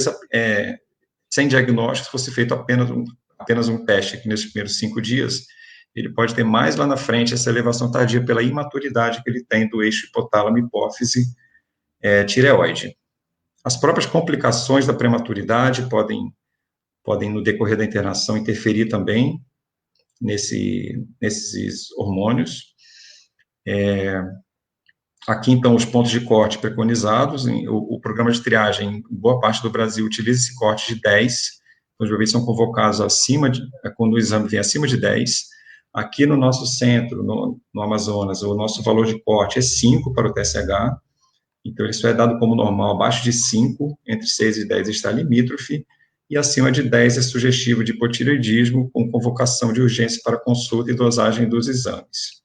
sem diagnóstico, se fosse feito apenas um teste aqui nesses primeiros 5 dias, ele pode ter mais lá na frente essa elevação tardia pela imaturidade que ele tem do eixo hipotálamo-hipófise tireoide. As próprias complicações da prematuridade podem, no decorrer da internação, interferir também nesses hormônios. Aqui, então, os pontos de corte preconizados. O programa de triagem, em boa parte do Brasil, utiliza esse corte de 10. Então, os bebês são convocados quando o exame vem acima de 10. Aqui no nosso centro, no Amazonas, o nosso valor de corte é 5 para o TSH. Então, isso é dado como normal. Abaixo de 5, entre 6 e 10 está limítrofe, e acima de 10 é sugestivo de hipotireoidismo, com convocação de urgência para consulta e dosagem dos exames.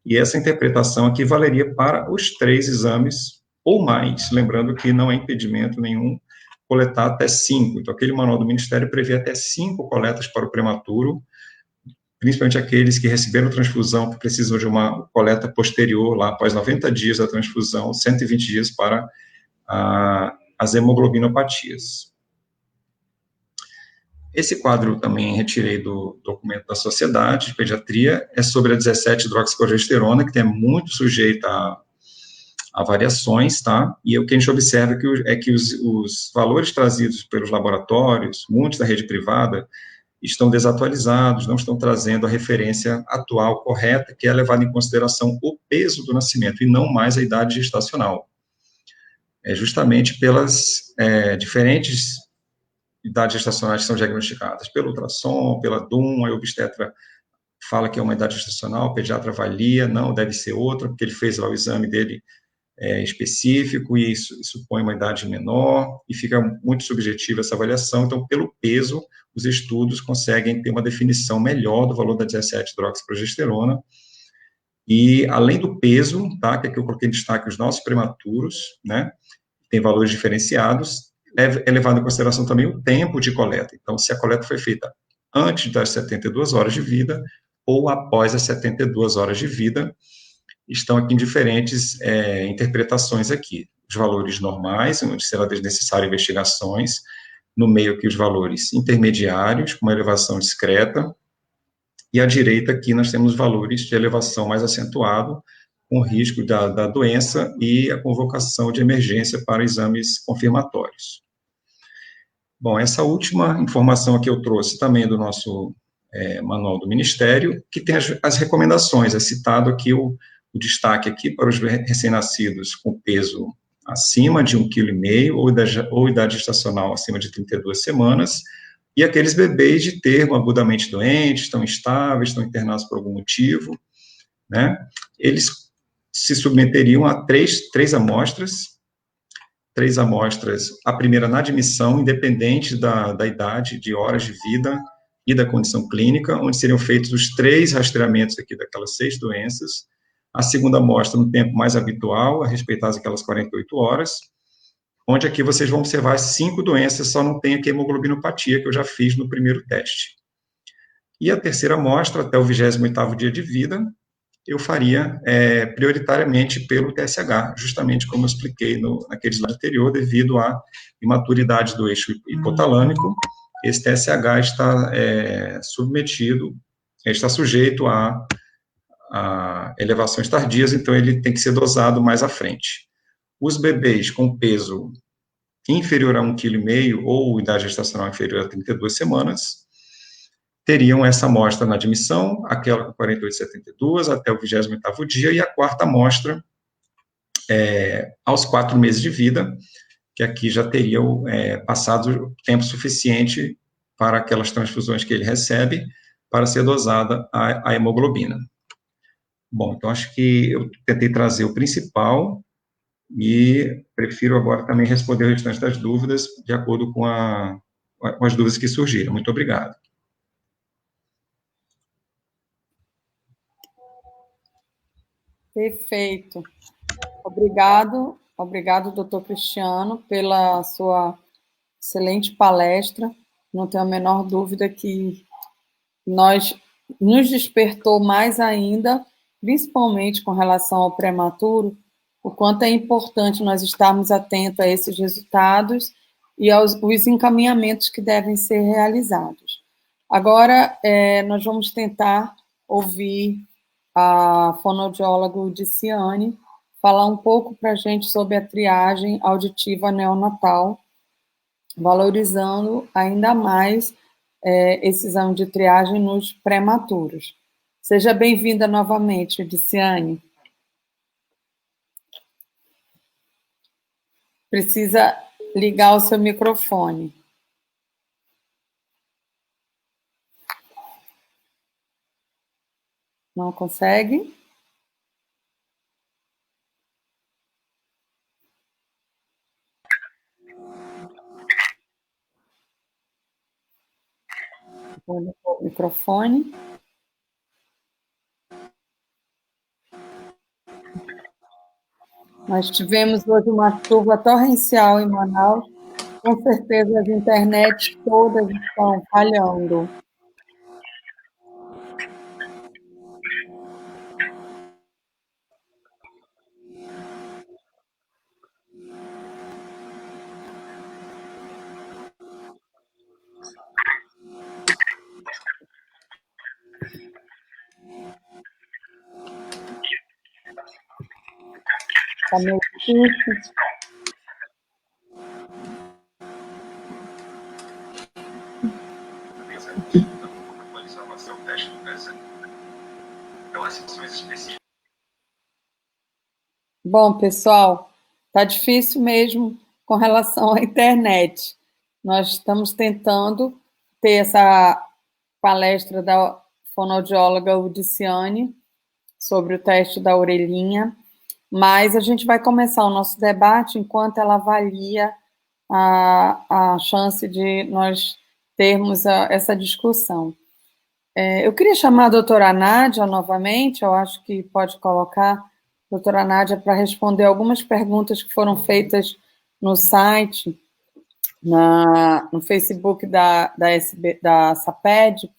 E essa interpretação aqui valeria para os 3 exames ou mais, lembrando que não é impedimento nenhum coletar até 5. Então, aquele manual do Ministério prevê até 5 coletas para o prematuro, principalmente aqueles que receberam transfusão, que precisam de uma coleta posterior, lá após 90 dias da transfusão, 120 dias para as hemoglobinopatias. Esse quadro também retirei do documento da Sociedade de Pediatria, é sobre a 17-hidroxiprogesterona, que é muito sujeita a variações, tá? E o que a gente observa é que os valores trazidos pelos laboratórios, muitos da rede privada, estão desatualizados, não estão trazendo a referência atual correta, que é levada em consideração o peso do nascimento, e não mais a idade gestacional. Justamente pelas diferentes idades gestacionais que são diagnosticadas pelo ultrassom, pela DUM, a obstetra fala que é uma idade gestacional, o pediatra avalia, não, deve ser outra, porque ele fez lá o exame dele específico, e isso supõe uma idade menor, e fica muito subjetiva essa avaliação. Então, pelo peso, os estudos conseguem ter uma definição melhor do valor da 17-hidroxiprogesterona, e além do peso, tá, que aqui eu coloquei em destaque os nossos prematuros, né, tem valores diferenciados, é levado em consideração também o tempo de coleta. Então, se a coleta foi feita antes das 72 horas de vida ou após as 72 horas de vida. Estão aqui em diferentes interpretações aqui. Os valores normais, onde será desnecessário investigações, no meio aqui os valores intermediários, com uma elevação discreta, e à direita aqui nós temos valores de elevação mais acentuado, com risco da doença e a convocação de emergência para exames confirmatórios. Bom, essa última informação aqui eu trouxe também do nosso manual do Ministério, que tem as recomendações, é citado aqui o destaque aqui para os recém-nascidos com peso acima de 1,5 kg ou idade gestacional acima de 32 semanas, e aqueles bebês de termo agudamente doentes, estão instáveis, estão internados por algum motivo, né? Eles se submeteriam a três amostras, a primeira na admissão, independente da idade, de horas de vida e da condição clínica, onde seriam feitos os 3 rastreamentos aqui daquelas 6 doenças, a segunda amostra no tempo mais habitual, a respeitar aquelas 48 horas, onde aqui vocês vão observar 5 doenças, só não tem aqui hemoglobinopatia, que eu já fiz no primeiro teste. E a terceira amostra, até o 28º dia de vida, eu faria prioritariamente pelo TSH, justamente como eu expliquei naquele slide anterior, devido à imaturidade do eixo hipotalâmico, esse TSH está sujeito a elevações tardias, então ele tem que ser dosado mais à frente. Os bebês com peso inferior a 1,5 kg ou idade gestacional inferior a 32 semanas, teriam essa amostra na admissão, aquela com 48,72 até o 28º dia, e a quarta amostra aos 4 meses de vida, que aqui já teriam passado tempo suficiente para aquelas transfusões que ele recebe, para ser dosada a hemoglobina. Bom, então acho que eu tentei trazer o principal e prefiro agora também responder o restante das dúvidas, de acordo com as dúvidas que surgiram. Muito obrigado. Perfeito. Obrigado, doutor Cristiano, pela sua excelente palestra. Não tenho a menor dúvida que nos despertou mais ainda, principalmente com relação ao prematuro, o quanto é importante nós estarmos atentos a esses resultados e os encaminhamentos que devem ser realizados. Agora, nós vamos tentar ouvir a fonoaudióloga Udiciane falar um pouco para a gente sobre a triagem auditiva neonatal, valorizando ainda mais esse exame de triagem nos prematuros. Seja bem-vinda novamente, Udiciane. Precisa ligar o seu microfone. Não consegue? Vou ligar o microfone. Nós tivemos hoje uma chuva torrencial em Manaus. Com certeza as internets todas estão falhando. Está meio difícil. Bom, pessoal, está difícil mesmo com relação à internet. Nós estamos tentando ter essa palestra da fonoaudióloga Udiciane sobre o teste da orelhinha, mas a gente vai começar o nosso debate enquanto ela avalia a chance de nós termos essa discussão. Eu queria chamar a doutora Nádia novamente, eu acho que pode colocar a doutora Nádia para responder algumas perguntas que foram feitas no site no Facebook da SAPED,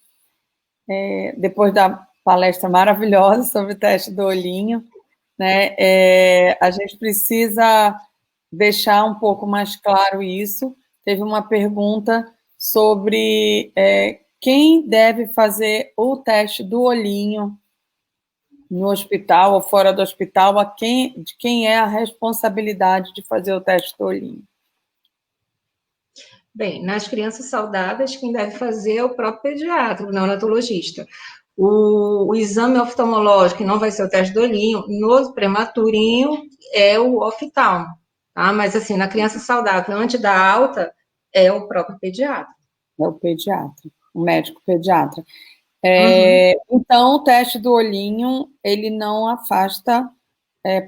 depois da palestra maravilhosa sobre o teste do olhinho, né, a gente precisa deixar um pouco mais claro isso. Teve uma pergunta sobre quem deve fazer o teste do olhinho no hospital ou fora do hospital, de quem é a responsabilidade de fazer o teste do olhinho. Bem, nas crianças saudáveis, quem deve fazer é o próprio pediatra, o neonatologista. O exame oftalmológico, que não vai ser o teste do olhinho, no prematurinho é o oftalmo, tá? Mas, assim, na criança saudável, antes da alta, é o próprio pediatra. É o pediatra, o médico pediatra. Uhum. Então, o teste do olhinho, ele não afasta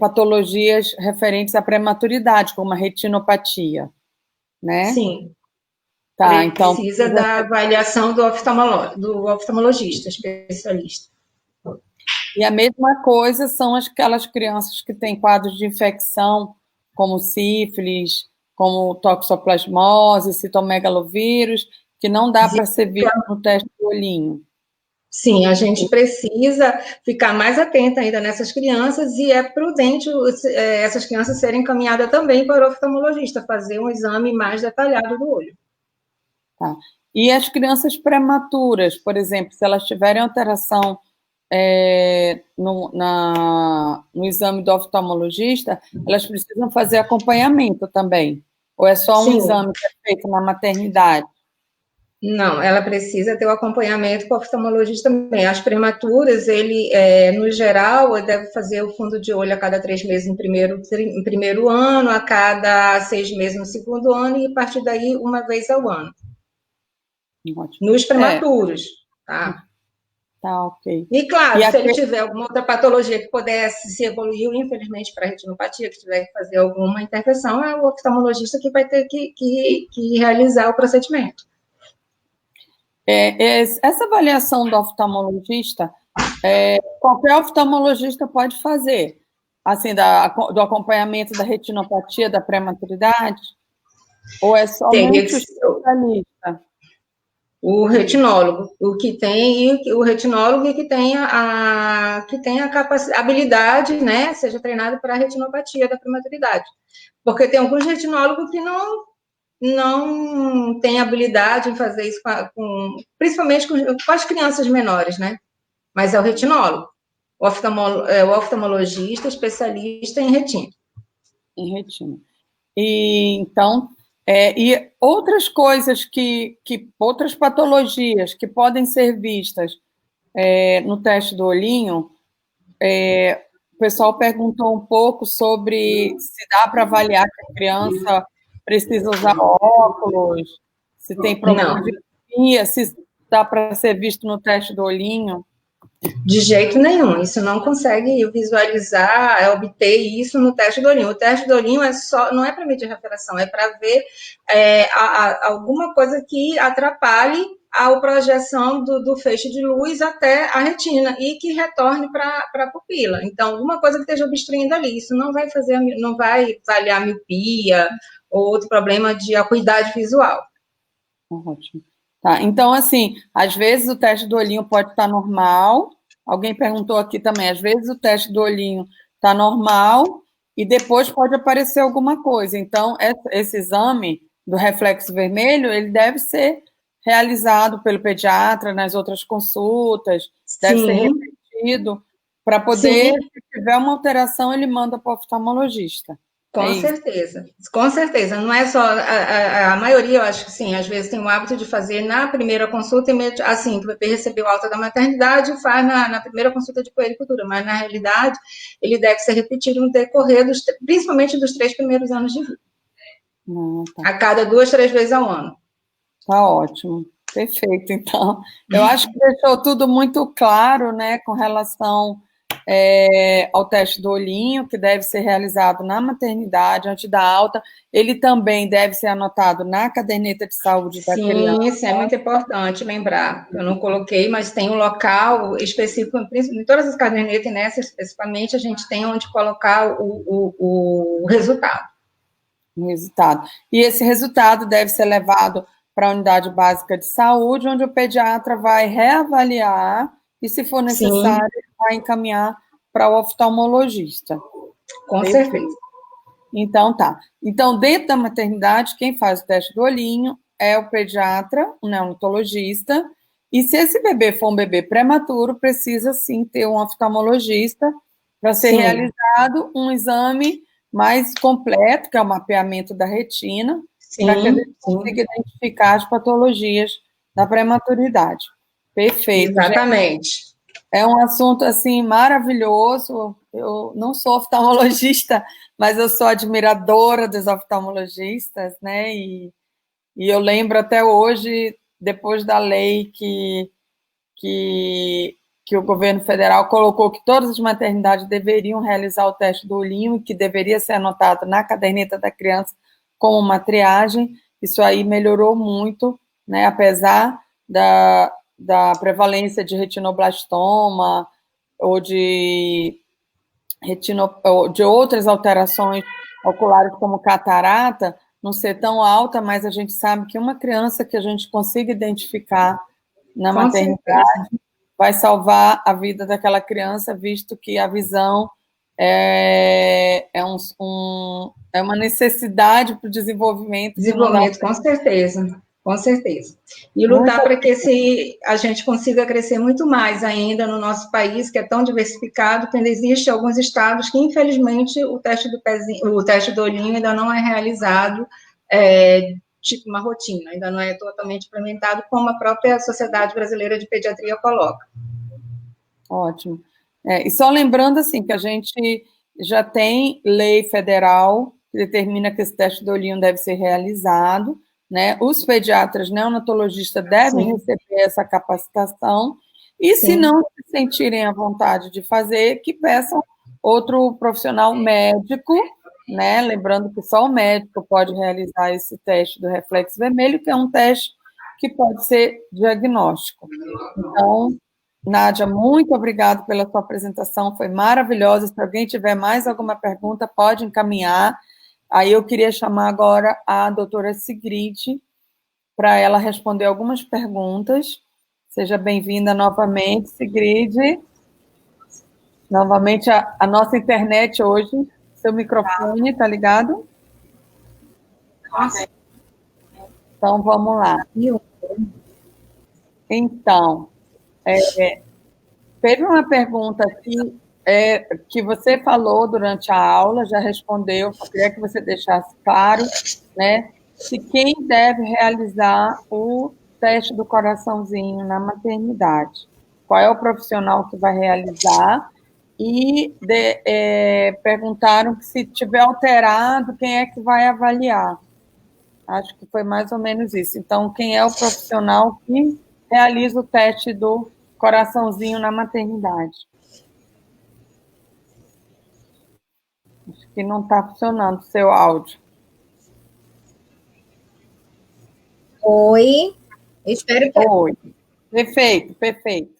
patologias referentes à prematuridade, como a retinopatia, né? Sim. Tá, então Precisa da avaliação do oftalmologista especialista. E a mesma coisa são aquelas crianças que têm quadros de infecção, como sífilis, como toxoplasmose, citomegalovírus, que não dá para ser visto no teste do olhinho. Sim, a gente precisa ficar mais atenta ainda nessas crianças e é prudente essas crianças serem encaminhadas também para o oftalmologista, fazer um exame mais detalhado do olho. Tá. E as crianças prematuras, por exemplo, se elas tiverem alteração no exame do oftalmologista, elas precisam fazer acompanhamento também? Ou é só um exame que é feito na maternidade? Não, ela precisa ter o acompanhamento com o oftalmologista também. As prematuras, ele, no geral, deve fazer o fundo de olho a cada 3 meses no primeiro ano, a cada 6 meses no segundo ano, e a partir daí, uma vez ao ano. Ótimo. Nos prematuros, tá? Tá, ok. E, claro, se ele tiver alguma outra patologia que pudesse se evoluir, infelizmente, para a retinopatia, que tiver que fazer alguma intervenção, é o oftalmologista que vai ter que realizar o procedimento. Essa avaliação do oftalmologista, qualquer oftalmologista pode fazer, assim, do acompanhamento da retinopatia, da prematuridade? Ou é somente o especialista? O retinólogo, o retinólogo que tenha a habilidade, né, seja treinado para a retinopatia da prematuridade. Porque tem alguns retinólogos que não tem habilidade em fazer isso principalmente com as crianças menores, né? Mas é o retinólogo, o oftalmologista especialista em retina. Em retina. E então, e outras coisas outras patologias que podem ser vistas no teste do olhinho, o pessoal perguntou um pouco sobre se dá para avaliar que a criança precisa usar óculos, se tem problema de miopia, se dá para ser visto no teste do olhinho. De jeito nenhum, isso não consegue visualizar, obter isso no teste do olhinho. O teste do olhinho não é para medir refração, é para ver alguma coisa que atrapalhe a projeção do feixe de luz até a retina e que retorne para a pupila. Então, alguma coisa que esteja obstruindo ali, isso não vai avaliar miopia ou outro problema de acuidade visual. Ótimo. Tá, então, assim, às vezes o teste do olhinho pode estar normal. Alguém perguntou aqui também, às vezes o teste do olhinho está normal e depois pode aparecer alguma coisa. Então, esse exame do reflexo vermelho, ele deve ser realizado pelo pediatra nas outras consultas, deve ser repetido, para poder, se tiver uma alteração, ele manda para o oftalmologista. Com certeza. Não é só a maioria, eu acho que sim, às vezes tem o hábito de fazer na primeira consulta, assim, que o bebê recebeu alta da maternidade, faz na primeira consulta de puericultura, mas na realidade ele deve ser repetido no decorrer principalmente dos 3 primeiros anos de vida. A cada 2, 3 vezes ao ano. Tá ótimo, perfeito. Então, eu acho que deixou tudo muito claro, né, com relação ao teste do olhinho, que deve ser realizado na maternidade, antes da alta. Ele também deve ser anotado na caderneta de saúde da criança. Sim, isso é muito importante lembrar. Eu não coloquei, mas tem um local específico, em todas as cadernetas, e nessa especificamente, a gente tem onde colocar o resultado. um resultado. E esse resultado deve ser levado para a unidade básica de saúde, onde o pediatra vai reavaliar e, se for necessário, vai encaminhar para o oftalmologista. Com certeza. Então, tá. Então, dentro da maternidade, quem faz o teste do olhinho é o pediatra, o neonatologista, e se esse bebê for um bebê prematuro, precisa, sim, ter um oftalmologista para ser realizado um exame mais completo, que é o mapeamento da retina, para que a gente consiga identificar as patologias da prematuridade. Perfeito. Exatamente. Gente. É um assunto, assim, maravilhoso. Eu não sou oftalmologista, mas eu sou admiradora dos oftalmologistas, né? E eu lembro até hoje, depois da lei que o governo federal colocou que todas as maternidades deveriam realizar o teste do olhinho e que deveria ser anotado na caderneta da criança como uma triagem. Isso aí melhorou muito, né? Apesar da prevalência de retinoblastoma ou de outras alterações oculares, como catarata, não ser tão alta, mas a gente sabe que uma criança que a gente consiga identificar na maternidade vai salvar a vida daquela criança, visto que a visão é uma necessidade para o desenvolvimento. Desenvolvimento, com certeza. Com certeza. E lutar para que a gente consiga crescer muito mais ainda no nosso país, que é tão diversificado, que ainda existe alguns estados que, infelizmente, o teste do olhinho ainda não é realizado, tipo uma rotina, ainda não é totalmente implementado, como a própria Sociedade Brasileira de Pediatria coloca. Ótimo. E só lembrando, assim, que a gente já tem lei federal que determina que esse teste do olhinho deve ser realizado, né? Os pediatras neonatologistas devem receber essa capacitação, e se não se sentirem à vontade de fazer, que peçam outro profissional médico, né? Lembrando que só o médico pode realizar esse teste do reflexo vermelho, que é um teste que pode ser diagnóstico. Então, Nádia, muito obrigada pela sua apresentação, foi maravilhosa. Se alguém tiver mais alguma pergunta, pode encaminhar. Aí eu queria chamar agora a doutora Sigrid para ela responder algumas perguntas. Seja bem-vinda novamente, Sigrid. Novamente, a nossa internet hoje, seu microfone, tá ligado? Então, vamos lá. Então, teve uma pergunta aqui que você falou durante a aula, já respondeu, eu queria que você deixasse claro, né, se quem deve realizar o teste do coraçãozinho na maternidade. Qual é o profissional que vai realizar? E perguntaram que se tiver alterado, quem é que vai avaliar? Acho que foi mais ou menos isso. Então, quem é o profissional que realiza o teste do coraçãozinho na maternidade? Acho que não está funcionando o seu áudio. Oi, eu espero que... Oi, perfeito, perfeito.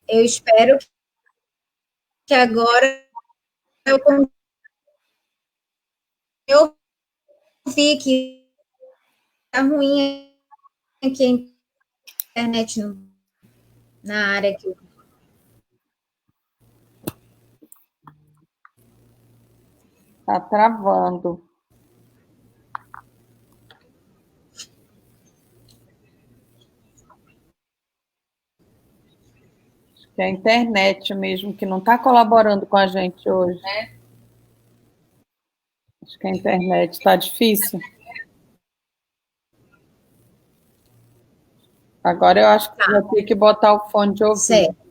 Eu espero que agora eu vi que está ruim aqui a internet na área que eu... Está travando. Acho que é a internet mesmo, que não está colaborando com a gente hoje. Acho que a internet está difícil. Agora eu acho que vou ter que botar o fone de ouvido. Certo.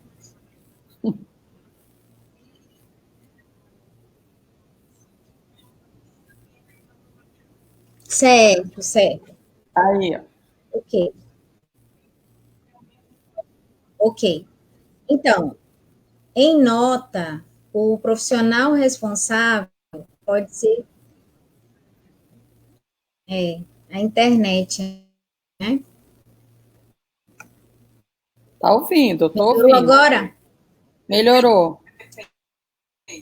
Certo, certo. Aí, ó. Ok. Então, em nota, o profissional responsável pode ser a internet, né? Tá ouvindo, estou ouvindo. Melhorou agora? Melhorou.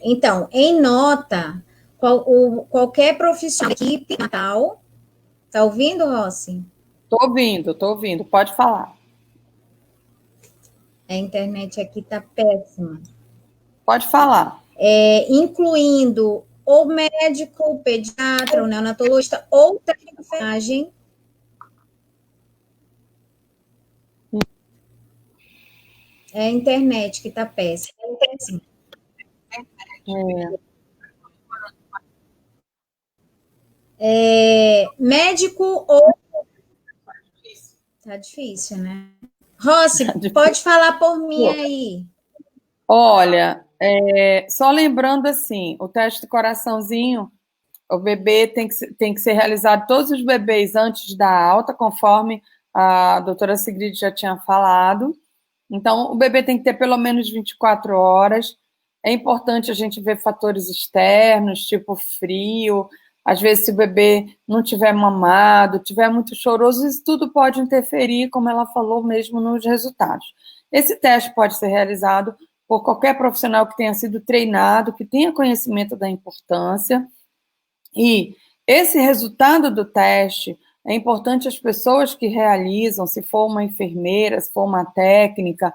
Então, em nota, qualquer profissional da equipe natal. Tá ouvindo, Rossi? Tô ouvindo. Pode falar. A internet aqui tá péssima. Pode falar. Incluindo o médico, o pediatra, o neonatologista ou o técnico de enfermagem. É a internet que tá péssima. Médico ou... Tá difícil, né? Rossi, pode falar por mim aí. Olha, só lembrando assim, o teste do coraçãozinho, o bebê tem que ser realizado, todos os bebês antes da alta, conforme a doutora Sigrid já tinha falado. Então, o bebê tem que ter pelo menos 24 horas. É importante a gente ver fatores externos, tipo frio. Às vezes, se o bebê não tiver mamado, tiver muito choroso, isso tudo pode interferir, como ela falou mesmo, nos resultados. Esse teste pode ser realizado por qualquer profissional que tenha sido treinado, que tenha conhecimento da importância. E esse resultado do teste é importante as pessoas que realizam, se for uma enfermeira, se for uma técnica,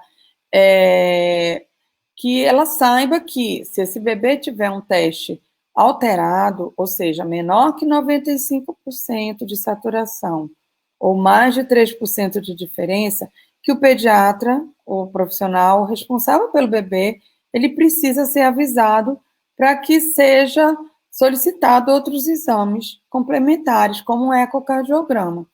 que ela saiba que se esse bebê tiver um teste alterado, ou seja, menor que 95% de saturação, ou mais de 3% de diferença, que o pediatra, o profissional responsável pelo bebê, ele precisa ser avisado para que seja solicitado outros exames complementares, como um ecocardiograma.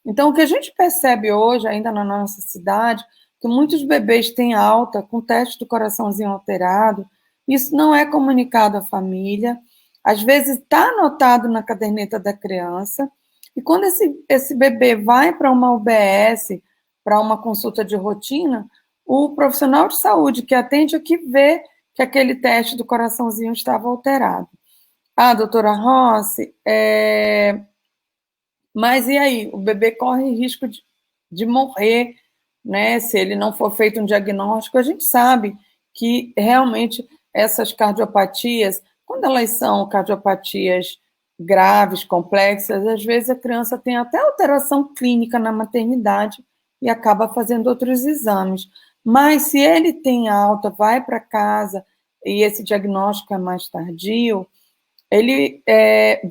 Então, o que a gente percebe hoje, ainda na nossa cidade, que muitos bebês têm alta com teste do coraçãozinho alterado, isso não é comunicado à família, às vezes está anotado na caderneta da criança, e quando esse bebê vai para uma UBS, para uma consulta de rotina, o profissional de saúde que atende aqui vê que aquele teste do coraçãozinho estava alterado. Ah, doutora Rossi, mas e aí? O bebê corre risco de morrer, né? Se ele não for feito um diagnóstico. A gente sabe que realmente essas cardiopatias, quando elas são cardiopatias graves, complexas, às vezes a criança tem até alteração clínica na maternidade e acaba fazendo outros exames. Mas se ele tem alta, vai para casa e esse diagnóstico é mais tardio, ele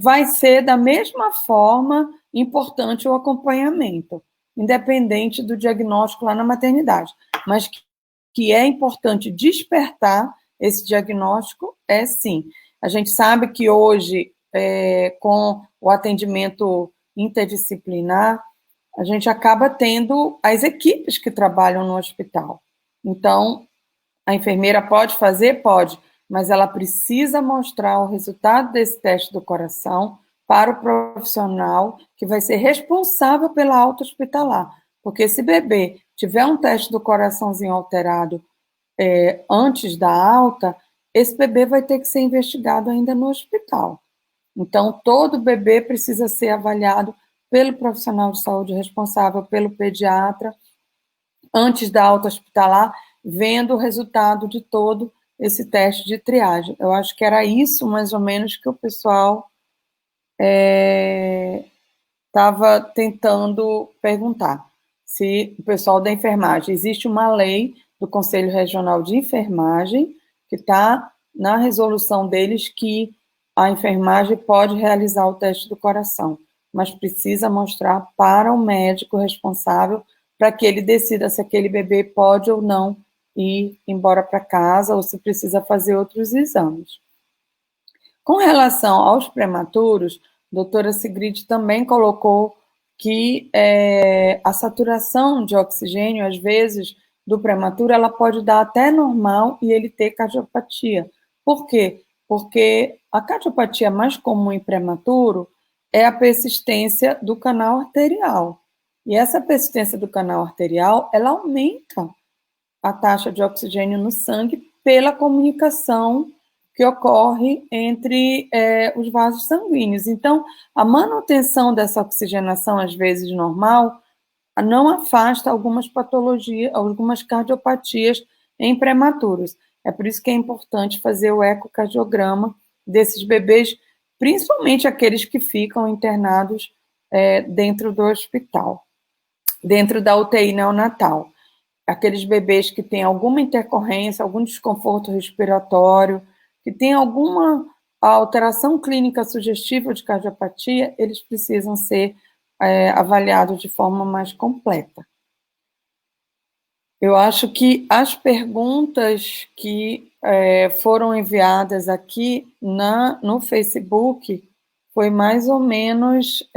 vai ser da mesma forma importante o acompanhamento, independente do diagnóstico lá na maternidade, mas que é importante despertar esse diagnóstico, sim. A gente sabe que hoje, com o atendimento interdisciplinar, a gente acaba tendo as equipes que trabalham no hospital. Então, a enfermeira pode fazer? Pode, mas ela precisa mostrar o resultado desse teste do coração para o profissional que vai ser responsável pela alta hospitalar. Porque se bebê tiver um teste do coraçãozinho alterado antes da alta, esse bebê vai ter que ser investigado ainda no hospital. Então, todo bebê precisa ser avaliado pelo profissional de saúde responsável, pelo pediatra, antes da alta hospitalar, vendo o resultado de todo esse teste de triagem. Eu acho que era isso, mais ou menos, que o pessoal estava tentando perguntar. Se o pessoal da enfermagem, existe uma lei do Conselho Regional de Enfermagem, que está na resolução deles que a enfermagem pode realizar o teste do coração, mas precisa mostrar para o médico responsável para que ele decida se aquele bebê pode ou não ir embora para casa ou se precisa fazer outros exames. Com relação aos prematuros, a doutora Sigrid também colocou que a saturação de oxigênio, às vezes, do prematuro, ela pode dar até normal e ele ter cardiopatia. Por quê? Porque a cardiopatia mais comum em prematuro é a persistência do canal arterial. E essa persistência do canal arterial, ela aumenta a taxa de oxigênio no sangue pela comunicação que ocorre entre os vasos sanguíneos. Então, a manutenção dessa oxigenação, às vezes normal, não afasta algumas patologias, algumas cardiopatias em prematuros. É por isso que é importante fazer o ecocardiograma desses bebês principalmente aqueles que ficam internados dentro do hospital, dentro da UTI neonatal. Aqueles bebês que têm alguma intercorrência, algum desconforto respiratório, que têm alguma alteração clínica sugestiva de cardiopatia, eles precisam ser avaliados de forma mais completa. Eu acho que as perguntas que foram enviadas aqui no Facebook foi mais ou menos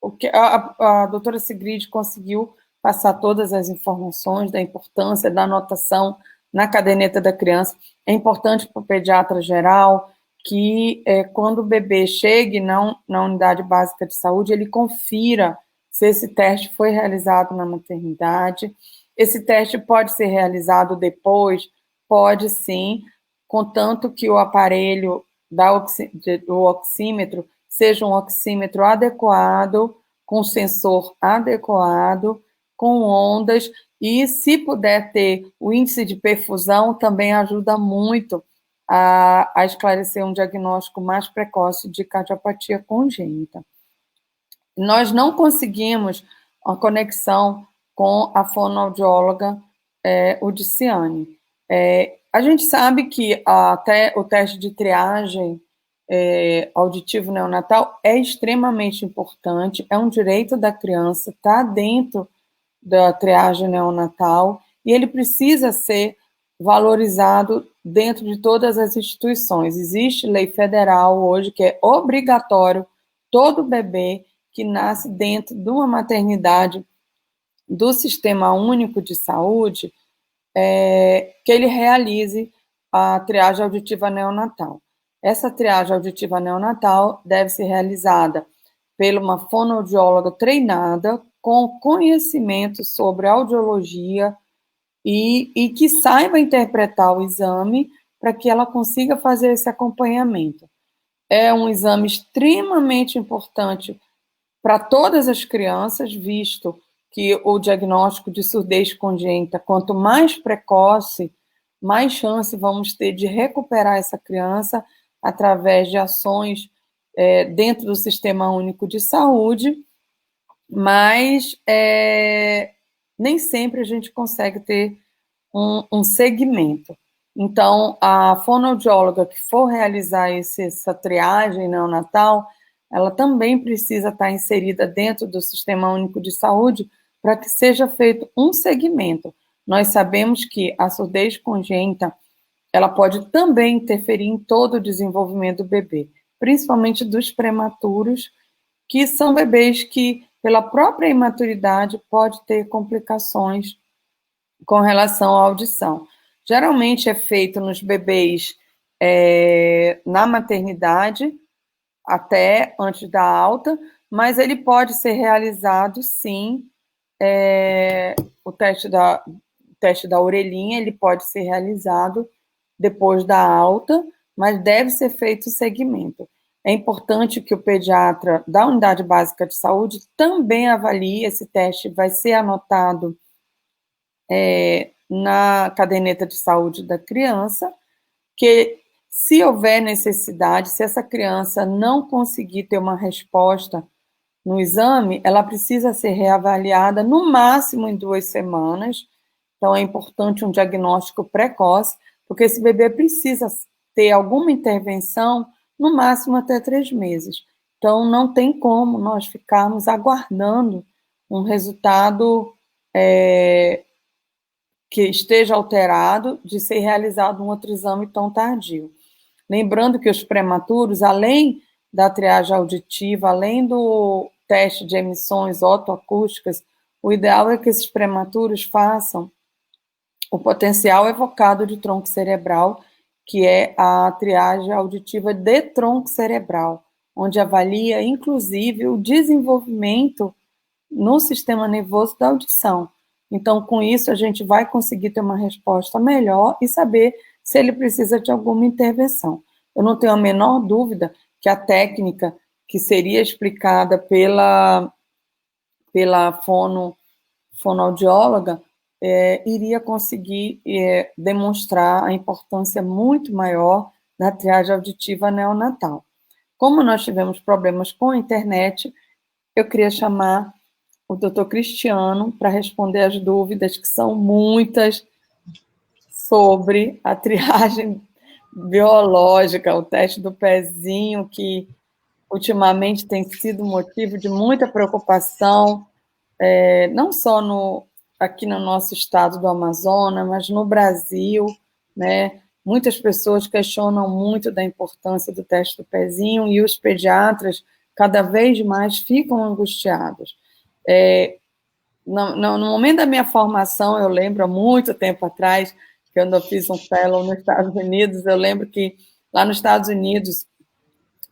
o que a doutora Sigrid conseguiu passar todas as informações da importância da anotação na caderneta da criança. É importante para o pediatra geral que quando o bebê chegue na unidade básica de saúde, ele confira se esse teste foi realizado na maternidade. Esse teste pode ser realizado depois? Pode sim, contanto que o aparelho do oxímetro seja um oxímetro adequado, com sensor adequado, com ondas, e se puder ter o índice de perfusão, também ajuda muito a esclarecer um diagnóstico mais precoce de cardiopatia congênita. Nós não conseguimos uma conexão com a fonoaudióloga Udiciane. A gente sabe que até o teste de triagem auditivo neonatal é extremamente importante, é um direito da criança, está dentro da triagem neonatal, e ele precisa ser valorizado dentro de todas as instituições. Existe lei federal hoje que é obrigatório todo bebê que nasce dentro de uma maternidade do Sistema Único de Saúde, que ele realize a triagem auditiva neonatal. Essa triagem auditiva neonatal deve ser realizada por uma fonoaudióloga treinada, com conhecimento sobre audiologia e que saiba interpretar o exame para que ela consiga fazer esse acompanhamento. É um exame extremamente importante para todas as crianças, visto que o diagnóstico de surdez congênita, quanto mais precoce, mais chance vamos ter de recuperar essa criança através de ações dentro do Sistema Único de Saúde, mas nem sempre a gente consegue ter um segmento. Então, a fonoaudióloga que for realizar essa triagem neonatal, ela também precisa estar inserida dentro do Sistema Único de Saúde para que seja feito um segmento. Nós sabemos que a surdez congênita, ela pode também interferir em todo o desenvolvimento do bebê, principalmente dos prematuros, que são bebês que, pela própria imaturidade, pode ter complicações com relação à audição. Geralmente é feito nos bebês na maternidade, até antes da alta, mas ele pode ser realizado, sim, o teste da orelhinha, ele pode ser realizado depois da alta, mas deve ser feito o segmento. É importante que o pediatra da unidade básica de saúde também avalie, esse teste vai ser anotado na caderneta de saúde da criança, que se houver necessidade, se essa criança não conseguir ter uma resposta no exame, ela precisa ser reavaliada no máximo em 2 semanas. Então, é importante um diagnóstico precoce, porque esse bebê precisa ter alguma intervenção no máximo até 3 meses. Então, não tem como nós ficarmos aguardando um resultado que esteja alterado de ser realizado um outro exame tão tardio. Lembrando que os prematuros, além da triagem auditiva, além do teste de emissões otoacústicas, o ideal é que esses prematuros façam o potencial evocado de tronco cerebral, que é a triagem auditiva de tronco cerebral, onde avalia, inclusive, o desenvolvimento no sistema nervoso da audição. Então, com isso, a gente vai conseguir ter uma resposta melhor e saber se ele precisa de alguma intervenção. Eu não tenho a menor dúvida que a técnica que seria explicada pela fonoaudióloga iria conseguir demonstrar a importância muito maior da triagem auditiva neonatal. Como nós tivemos problemas com a internet, eu queria chamar o doutor Cristiano para responder as dúvidas, que são muitas, sobre a triagem biológica, o teste do pezinho, que ultimamente tem sido motivo de muita preocupação, não só aqui no nosso estado do Amazonas, mas no Brasil, né? Muitas pessoas questionam muito da importância do teste do pezinho e os pediatras cada vez mais ficam angustiados. No momento da minha formação, eu lembro, há muito tempo atrás, quando eu fiz um fellow nos Estados Unidos, eu lembro que lá nos Estados Unidos,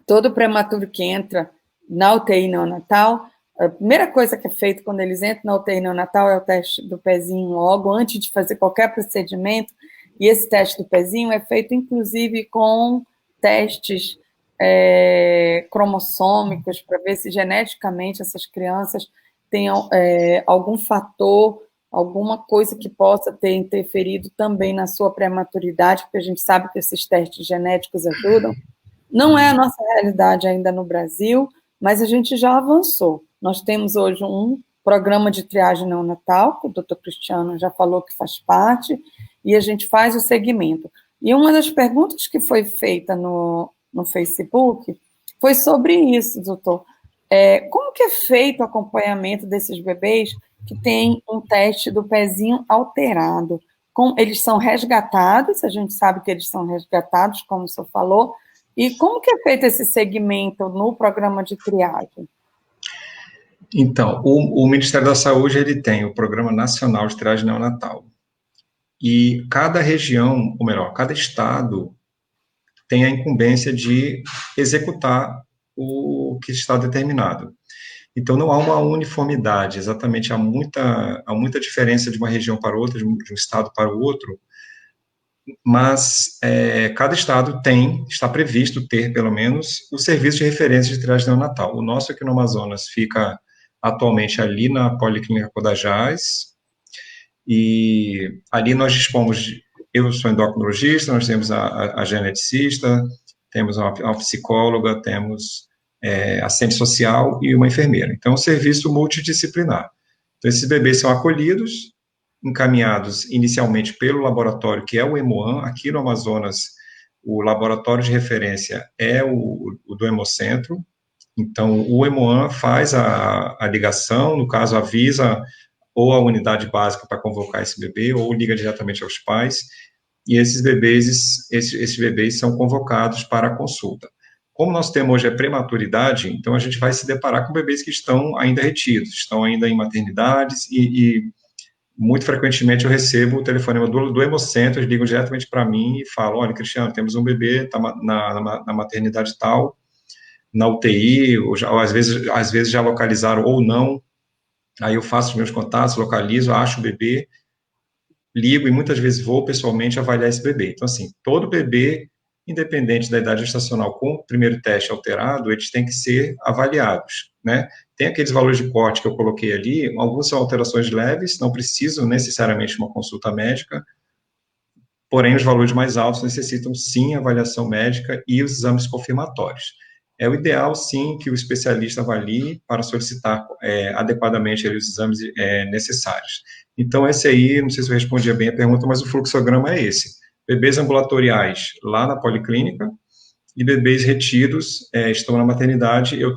todo prematuro que entra na UTI neonatal, a primeira coisa que é feita quando eles entram na UTI neonatal é o teste do pezinho logo, antes de fazer qualquer procedimento, e esse teste do pezinho é feito, inclusive, com testes cromossômicos, para ver se geneticamente essas crianças tenham algum fator, alguma coisa que possa ter interferido também na sua prematuridade, porque a gente sabe que esses testes genéticos ajudam. Não é a nossa realidade ainda no Brasil, mas a gente já avançou. Nós temos hoje um programa de triagem neonatal, que o doutor Cristiano já falou que faz parte, e a gente faz o segmento. E uma das perguntas que foi feita no Facebook foi sobre isso, doutor. Como que é feito o acompanhamento desses bebês que têm um teste do pezinho alterado? Eles são resgatados, a gente sabe que eles são resgatados, como o senhor falou, e como que é feito esse segmento no programa de triagem? Então, o Ministério da Saúde, ele tem o Programa Nacional de Triagem Neonatal. E cada região, ou melhor, cada estado tem a incumbência de executar o que está determinado. Então, não há uma uniformidade, exatamente, há muita diferença de uma região para outra, de um estado para o outro, mas cada estado está previsto ter, pelo menos, o serviço de referência de triagem neonatal. O nosso aqui no Amazonas fica atualmente ali na Policlínica Codajás, e ali nós dispomos eu sou endocrinologista, nós temos a geneticista, temos uma psicóloga, temos assistente social e uma enfermeira. Então, é um serviço multidisciplinar. Então, esses bebês são acolhidos, encaminhados inicialmente pelo laboratório, que é o Hemoan. Aqui no Amazonas, o laboratório de referência é o do Hemocentro. Então, o Hemoan faz a ligação, no caso, avisa ou a unidade básica para convocar esse bebê, ou liga diretamente aos pais, e esses bebês são convocados para a consulta. Como nosso tema hoje é prematuridade, então a gente vai se deparar com bebês que estão ainda retidos, estão ainda em maternidades, e muito frequentemente eu recebo o telefonema do Hemocentro, eles ligam diretamente para mim e falam: olha, Cristiano, temos um bebê, está na maternidade tal, na UTI, ou às vezes já localizaram ou não. Aí eu faço os meus contatos, localizo, acho o bebê, ligo e muitas vezes vou pessoalmente avaliar esse bebê. Então, assim, todo bebê, independente da idade gestacional, com o primeiro teste alterado, eles têm que ser avaliados, né? Tem aqueles valores de corte que eu coloquei ali, alguns são alterações leves, não precisam necessariamente de uma consulta médica, porém os valores mais altos necessitam sim avaliação médica e os exames confirmatórios. É o ideal, sim, que o especialista avalie para solicitar adequadamente os exames necessários. Então, esse aí, não sei se eu respondi bem a pergunta, mas o fluxograma é esse. Bebês ambulatoriais lá na policlínica e bebês retidos estão na maternidade. Eu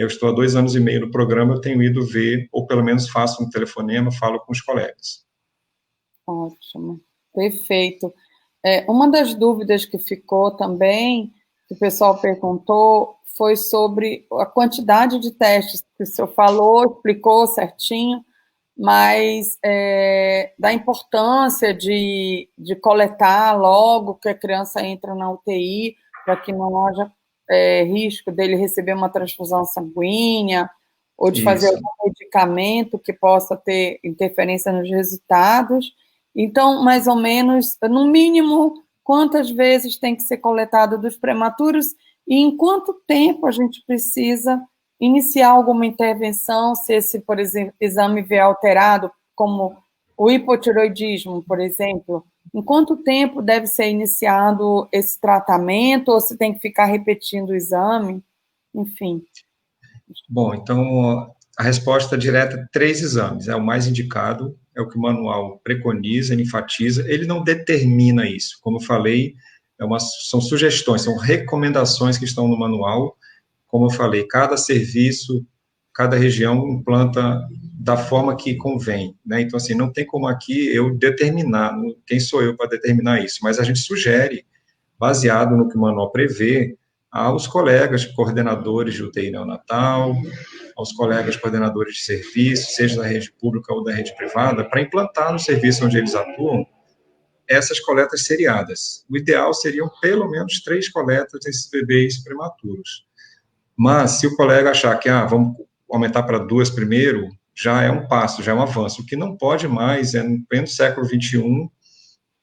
estou há 2 anos e meio no programa, eu tenho ido ver, ou pelo menos faço um telefonema, falo com os colegas. Ótimo, perfeito. Uma das dúvidas que ficou também, que o pessoal perguntou, foi sobre a quantidade de testes que o senhor falou, explicou certinho, mas da importância de coletar logo que a criança entra na UTI, para que não haja risco dele receber uma transfusão sanguínea, ou de fazer algum medicamento que possa ter interferência nos resultados. Então, mais ou menos, no mínimo, quantas vezes tem que ser coletado dos prematuros e em quanto tempo a gente precisa iniciar alguma intervenção, se esse, por exemplo, exame vier alterado, como o hipotireoidismo, por exemplo, Em quanto tempo deve ser iniciado esse tratamento, ou se tem que ficar repetindo o exame? Enfim. Bom, então, a resposta direta é 3 exames, é o mais indicado, é o que o manual preconiza, ele enfatiza, ele não determina isso, como eu falei, são sugestões, são recomendações que estão no manual, como eu falei, cada serviço, cada região implanta da forma que convém, né? Então, assim, não tem como aqui eu determinar, quem sou eu para determinar isso, mas a gente sugere, baseado no que o manual prevê, aos colegas coordenadores de UTI neonatal, aos colegas coordenadores de serviço, seja da rede pública ou da rede privada, para implantar no serviço onde eles atuam essas coletas seriadas. O ideal seriam pelo menos 3 coletas desses bebês prematuros. Mas, se o colega achar que, vamos aumentar para 2 primeiro, já é um passo, já é um avanço. O que não pode mais, no pleno século XXI,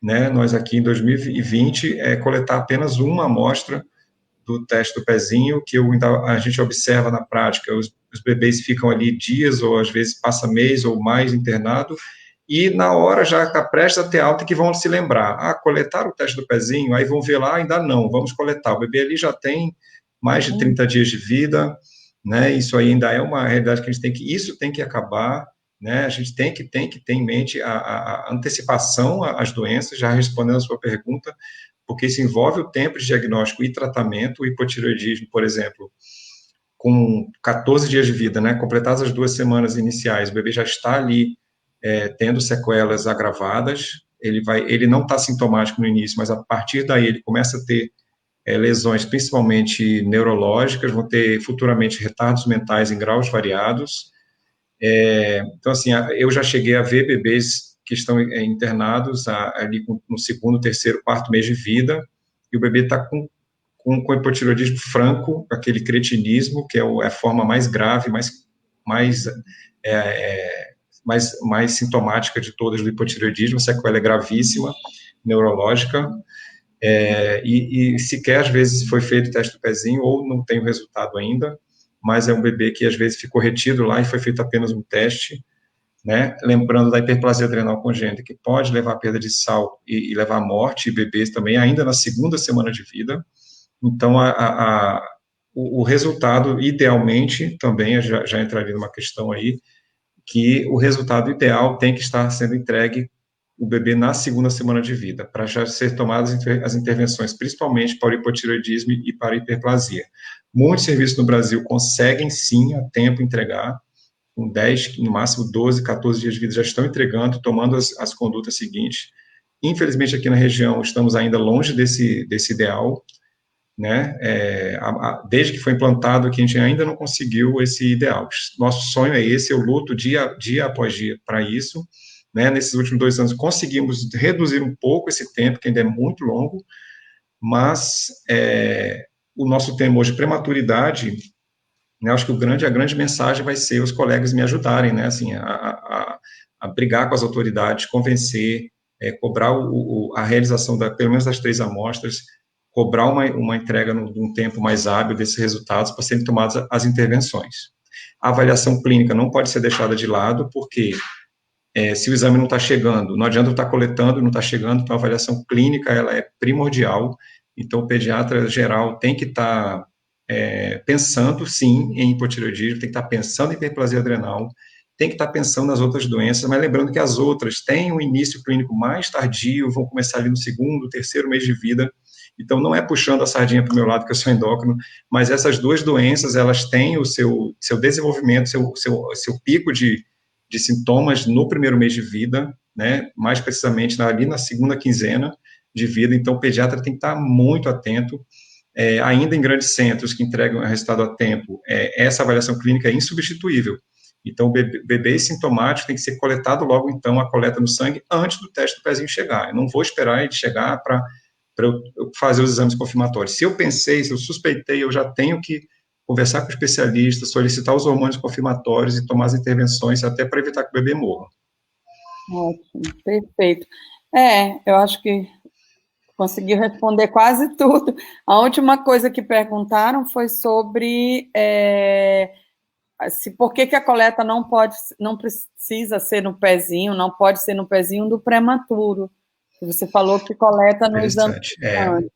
né, nós aqui em 2020, coletar apenas uma amostra do teste do pezinho, que a gente observa na prática, os bebês ficam ali dias, ou às vezes passa mês ou mais internado, e na hora já está prestes a ter alta que vão se lembrar, coletar o teste do pezinho, aí vão ver lá, ainda não, vamos coletar, o bebê ali já tem mais de 30 dias de vida, né, isso aí ainda é uma realidade que a gente isso tem que acabar, né, a gente tem que ter em mente a antecipação às doenças, já respondendo a sua pergunta, porque isso envolve o tempo de diagnóstico e tratamento. O hipotireoidismo, por exemplo, com 14 dias de vida, né, completadas as 2 semanas iniciais, o bebê já está ali tendo sequelas agravadas, ele não está sintomático no início, mas a partir daí ele começa a ter lesões, principalmente neurológicas, vão ter futuramente retardos mentais em graus variados. Então, assim, eu já cheguei a ver bebês que estão internados ali no segundo, terceiro, quarto mês de vida, e o bebê está com hipotireoidismo franco, aquele cretinismo, que é a forma mais grave, mais sintomática de todas do hipotireoidismo, a sequela é gravíssima, neurológica, e sequer às vezes foi feito o teste do pezinho, ou não tem o resultado ainda, mas é um bebê que às vezes ficou retido lá e foi feito apenas um teste, né? Lembrando da hiperplasia adrenal congênita, que pode levar à perda de sal e levar à morte, e bebês também, ainda na segunda semana de vida. Então, o resultado, idealmente, também já entraria numa questão aí, que o resultado ideal tem que estar sendo entregue o bebê na segunda semana de vida, para já ser tomadas as intervenções, principalmente para o hipotireoidismo e para a hiperplasia. Muitos serviços no Brasil conseguem, sim, a tempo entregar, com 10, no máximo 12, 14 dias de vida já estão entregando, tomando as condutas seguintes. Infelizmente, aqui na região, estamos ainda longe desse ideal, né? Desde que foi implantado aqui, a gente ainda não conseguiu esse ideal. Nosso sonho é esse, eu luto dia após dia para isso, né? Nesses últimos 2 anos, conseguimos reduzir um pouco esse tempo, que ainda é muito longo, mas o nosso temor de prematuridade, né, acho que a grande mensagem vai ser os colegas me ajudarem, né, assim, a brigar com as autoridades, convencer, cobrar a realização pelo menos das 3 amostras, cobrar uma entrega num tempo mais hábil desses resultados para serem tomadas as intervenções. A avaliação clínica não pode ser deixada de lado, porque se o exame não está chegando, não adianta eu estar coletando, não está chegando, então a avaliação clínica ela é primordial, então o pediatra geral tem que estar pensando, sim, em hipotireoidismo, tem que estar pensando em hiperplasia adrenal, tem que estar pensando nas outras doenças, mas lembrando que as outras têm um início clínico mais tardio, vão começar ali no segundo, terceiro mês de vida, então não é puxando a sardinha para o meu lado, que eu sou endócrino, mas essas 2 doenças, elas têm o seu desenvolvimento, seu pico de sintomas no primeiro mês de vida, né, mais precisamente ali na segunda quinzena de vida, então o pediatra tem que estar muito atento, ainda em grandes centros que entregam o resultado a tempo, essa avaliação clínica é insubstituível. Então, o bebê sintomático tem que ser coletado logo, então, a coleta no sangue antes do teste do pezinho chegar. Eu não vou esperar ele chegar para eu fazer os exames confirmatórios. Se eu suspeitei, eu já tenho que conversar com o especialista, solicitar os hormônios confirmatórios e tomar as intervenções até para evitar que o bebê morra. Ótimo, perfeito. Eu acho que conseguiu responder quase tudo. A última coisa que perguntaram foi sobre por que a coleta não precisa ser no pezinho, não pode ser no pezinho do prematuro. Você falou que coleta no exame Interessante. de sangue.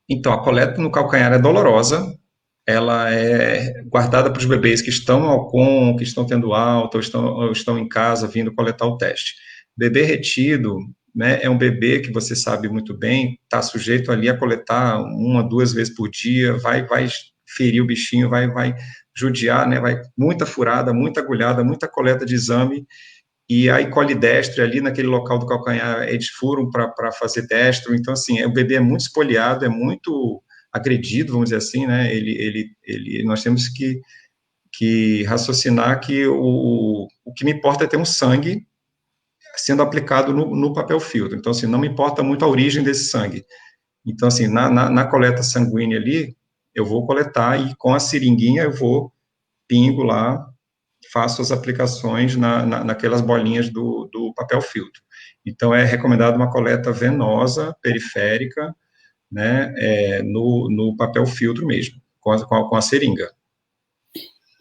Então, a coleta no calcanhar é dolorosa, ela é guardada para os bebês que estão no Alcon, que estão tendo alta, ou estão em casa vindo coletar o teste. Bebê retido, né, é um bebê que você sabe muito bem, está sujeito ali a coletar 1, 2 vezes por dia, vai ferir o bichinho, vai judiar, né, vai muita furada, muita agulhada, muita coleta de exame, e aí colhe destro ali naquele local do calcanhar, eles furam para fazer destro, então, assim, o bebê é muito espoliado, é muito agredido, vamos dizer assim, né, nós temos que raciocinar que o que me importa é ter um sangue sendo aplicado no papel filtro, então, assim, não me importa muito a origem desse sangue, então, assim, na coleta sanguínea ali, eu vou coletar e com a seringuinha eu vou, pingo lá, faço as aplicações naquelas bolinhas do papel filtro. Então, é recomendado uma coleta venosa, periférica, né, no papel filtro mesmo, com a seringa.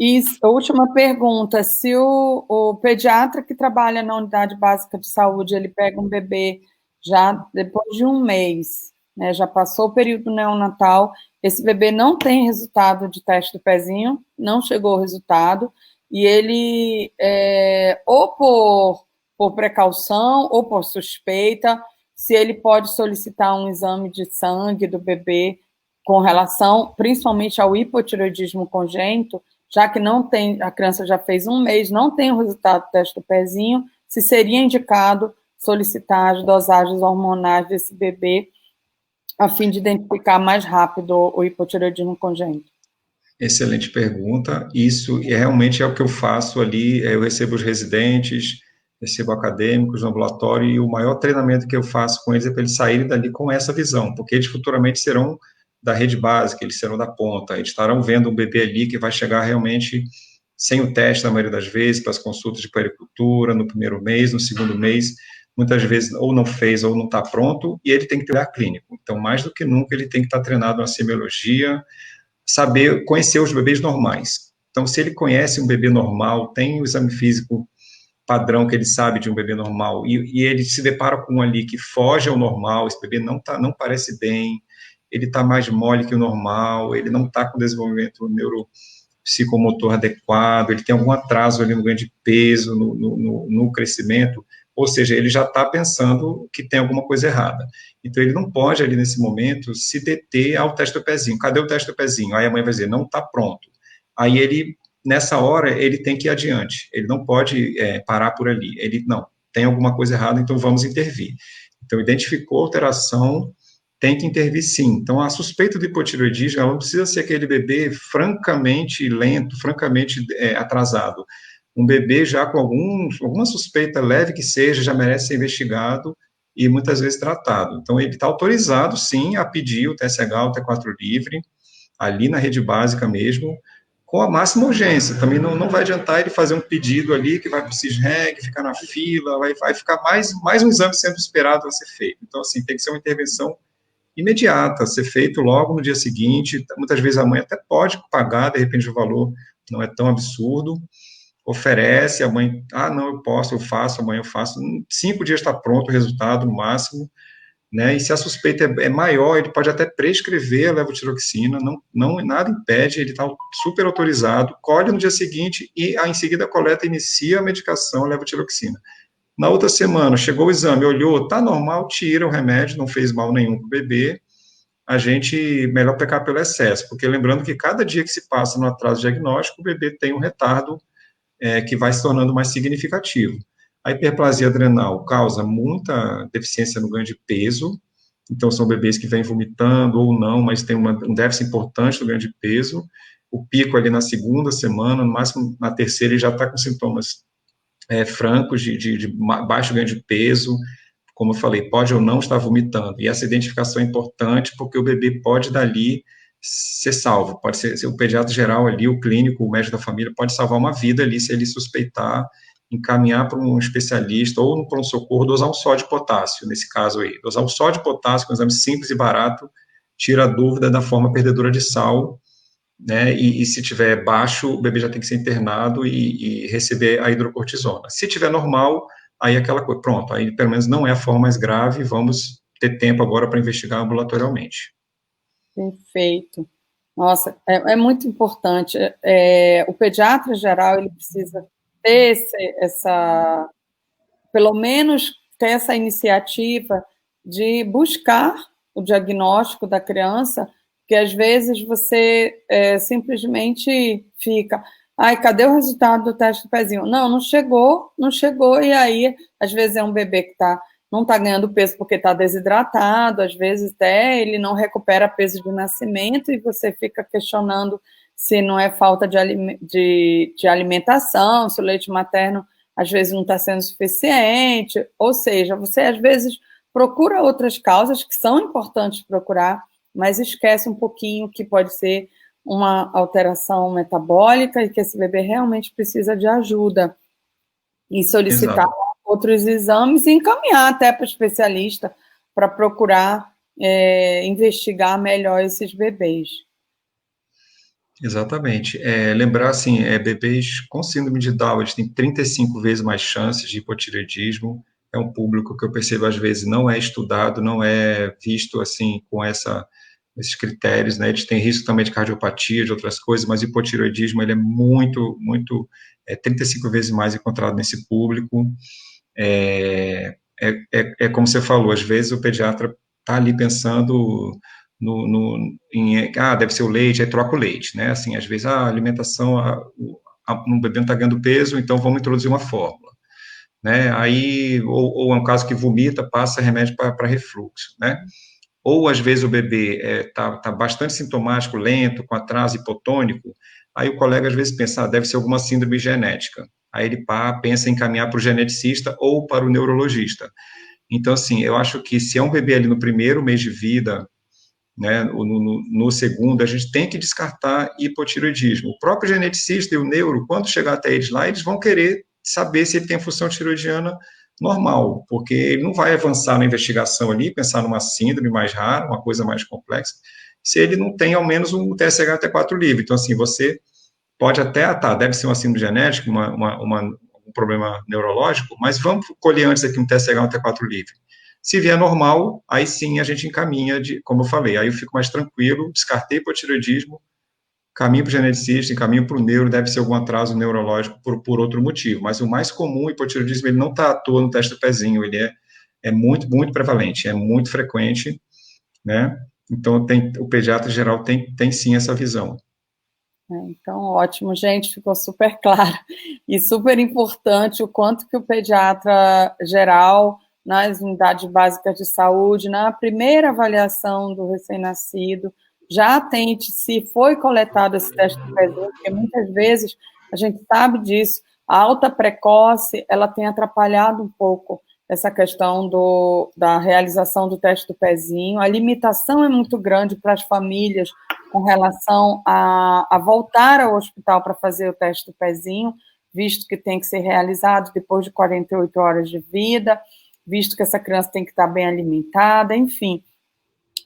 E a última pergunta, se o pediatra que trabalha na unidade básica de saúde, ele pega um bebê já depois de um mês, né, já passou o período neonatal, esse bebê não tem resultado de teste do pezinho, não chegou o resultado, e ele, ou por precaução, ou por suspeita, se ele pode solicitar um exame de sangue do bebê com relação, principalmente ao hipotireoidismo congênito, já que não tem, a criança já fez um mês, não tem o resultado do teste do pezinho, se seria indicado solicitar as dosagens hormonais desse bebê a fim de identificar mais rápido o hipotireoidismo congênito. Excelente pergunta. Isso realmente é o que eu faço ali. Eu recebo os residentes, recebo acadêmicos no ambulatório, e o maior treinamento que eu faço com eles é para eles saírem dali com essa visão, porque eles futuramente serão da rede básica, eles serão da ponta, eles estarão vendo um bebê ali que vai chegar realmente sem o teste, na maioria das vezes, para as consultas de puericultura, no primeiro mês, no segundo mês, muitas vezes ou não fez ou não está pronto, e ele tem que ter olhar clínico. Então, mais do que nunca, ele tem que estar treinado na semiologia, saber conhecer os bebês normais. Então, se ele conhece um bebê normal, tem o exame físico padrão que ele sabe de um bebê normal, e ele se depara com um ali que foge ao normal, esse bebê não parece bem, ele está mais mole que o normal, ele não está com desenvolvimento neuropsicomotor adequado, ele tem algum atraso ali no ganho de peso, no crescimento, ou seja, ele já está pensando que tem alguma coisa errada. Então, ele não pode, ali nesse momento, se deter ao teste do pezinho. Cadê o teste do pezinho? Aí a mãe vai dizer, não está pronto. Aí ele, nessa hora, ele tem que ir adiante. Ele não pode parar por ali. Ele, não, tem alguma coisa errada, então vamos intervir. Então, identificou a alteração, tem que intervir sim. Então, a suspeita do hipotireoidismo, ela não precisa ser aquele bebê francamente lento, francamente atrasado. Um bebê já com alguma suspeita leve que seja, já merece ser investigado e muitas vezes tratado. Então, ele está autorizado, sim, a pedir o TSH, o T4 livre, ali na rede básica mesmo, com a máxima urgência. Também não vai adiantar ele fazer um pedido ali que vai para o CISREG, ficar na fila, vai ficar mais um exame sendo esperado a ser feito. Então, assim, tem que ser uma intervenção imediata, ser feito logo no dia seguinte. Muitas vezes a mãe até pode pagar, de repente o valor não é tão absurdo, oferece, a mãe, não, eu posso, eu faço, amanhã eu faço, em 5 dias está pronto o resultado, no máximo, né, e se a suspeita é maior, ele pode até prescrever a levotiroxina, nada impede, ele está super autorizado, colhe no dia seguinte e, em seguida, a coleta inicia a medicação a levotiroxina. Na outra semana, chegou o exame, olhou, está normal, tira o remédio, não fez mal nenhum para o bebê, a gente, melhor pecar pelo excesso, porque lembrando que cada dia que se passa no atraso diagnóstico, o bebê tem um retardo que vai se tornando mais significativo. A hiperplasia adrenal causa muita deficiência no ganho de peso, então são bebês que vêm vomitando ou não, mas tem um déficit importante no ganho de peso, o pico ali na segunda semana, no máximo na terceira ele já está com sintomas francos de baixo ganho de peso, como eu falei, pode ou não estar vomitando, e essa identificação é importante porque o bebê pode dali ser salvo, pode ser o pediatra geral ali, o clínico, o médico da família, pode salvar uma vida ali se ele suspeitar, encaminhar para um especialista ou no pronto-socorro, dosar um sódio de potássio, nesse caso aí, dosar o sódio de potássio, com um exame simples e barato, tira a dúvida da forma perdedora de sal, né, e se tiver baixo, o bebê já tem que ser internado e receber a hidrocortisona. Se tiver normal, aí aquela coisa, pronto, aí pelo menos não é a forma mais grave, vamos ter tempo agora para investigar ambulatorialmente. Perfeito. Nossa, é muito importante. O pediatra geral, ele precisa ter pelo menos ter essa iniciativa de buscar o diagnóstico da criança, porque às vezes você simplesmente fica, ai, cadê o resultado do teste do pezinho? Não chegou, e aí, às vezes é um bebê que não está ganhando peso porque está desidratado, às vezes até ele não recupera peso de nascimento e você fica questionando se não é falta de alimentação, se o leite materno às vezes não está sendo suficiente, ou seja, você às vezes procura outras causas que são importantes procurar, mas esquece um pouquinho que pode ser uma alteração metabólica e que esse bebê realmente precisa de ajuda e solicitar Exato. outros exames e encaminhar até para o especialista para procurar investigar melhor esses bebês. Exatamente. Lembrar, assim, bebês com síndrome de Down, eles têm 35 vezes mais chances de hipotireoidismo. É um público que eu percebo, às vezes, não é estudado, não é visto, assim, com esses critérios, né? Eles têm risco também de cardiopatia, de outras coisas, mas o hipotireoidismo, ele é muito, muito, 35 vezes mais encontrado nesse público. Como você falou, às vezes o pediatra está ali pensando deve ser o leite, aí troca o leite, né? Assim, às vezes, a alimentação, um bebê não está ganhando peso, então vamos introduzir uma fórmula, né? Aí, ou é um caso que vomita, passa remédio para refluxo, né? Ou, às vezes, o bebê tá bastante sintomático, lento, com atraso hipotônico, aí o colega, às vezes, pensa, deve ser alguma síndrome genética. Aí ele pensa em encaminhar para o geneticista ou para o neurologista. Então, assim, eu acho que se é um bebê ali no primeiro mês de vida, né, no segundo, a gente tem que descartar hipotireoidismo. O próprio geneticista e o neuro, quando chegar até eles lá, eles vão querer saber se ele tem função tiroidiana normal, porque ele não vai avançar na investigação ali, pensar numa síndrome mais rara, uma coisa mais complexa, se ele não tem ao menos um TSH-T4 livre. Então, assim, você pode até, deve ser uma síndrome genética, um problema neurológico, mas vamos colher antes aqui um TSH-T4 livre. Se vier normal, aí sim a gente encaminha, como eu falei, aí eu fico mais tranquilo, descartei hipotireoidismo, caminho para o geneticista, caminho para o neuro, deve ser algum atraso neurológico por outro motivo, mas o mais comum, o hipotireoidismo, ele não está à toa no teste do pezinho, ele é muito, muito prevalente, é muito frequente, né? Então, o pediatra em geral tem sim essa visão. Então, ótimo, gente, ficou super claro e super importante o quanto que o pediatra geral, nas unidades básicas de saúde, na primeira avaliação do recém-nascido, já atente se foi coletado esse teste do pezinho, porque muitas vezes a gente sabe disso, a alta precoce, ela tem atrapalhado um pouco essa questão da realização do teste do pezinho, a limitação é muito grande para as famílias com relação a voltar ao hospital para fazer o teste do pezinho, visto que tem que ser realizado depois de 48 horas de vida, visto que essa criança tem que estar bem alimentada, enfim,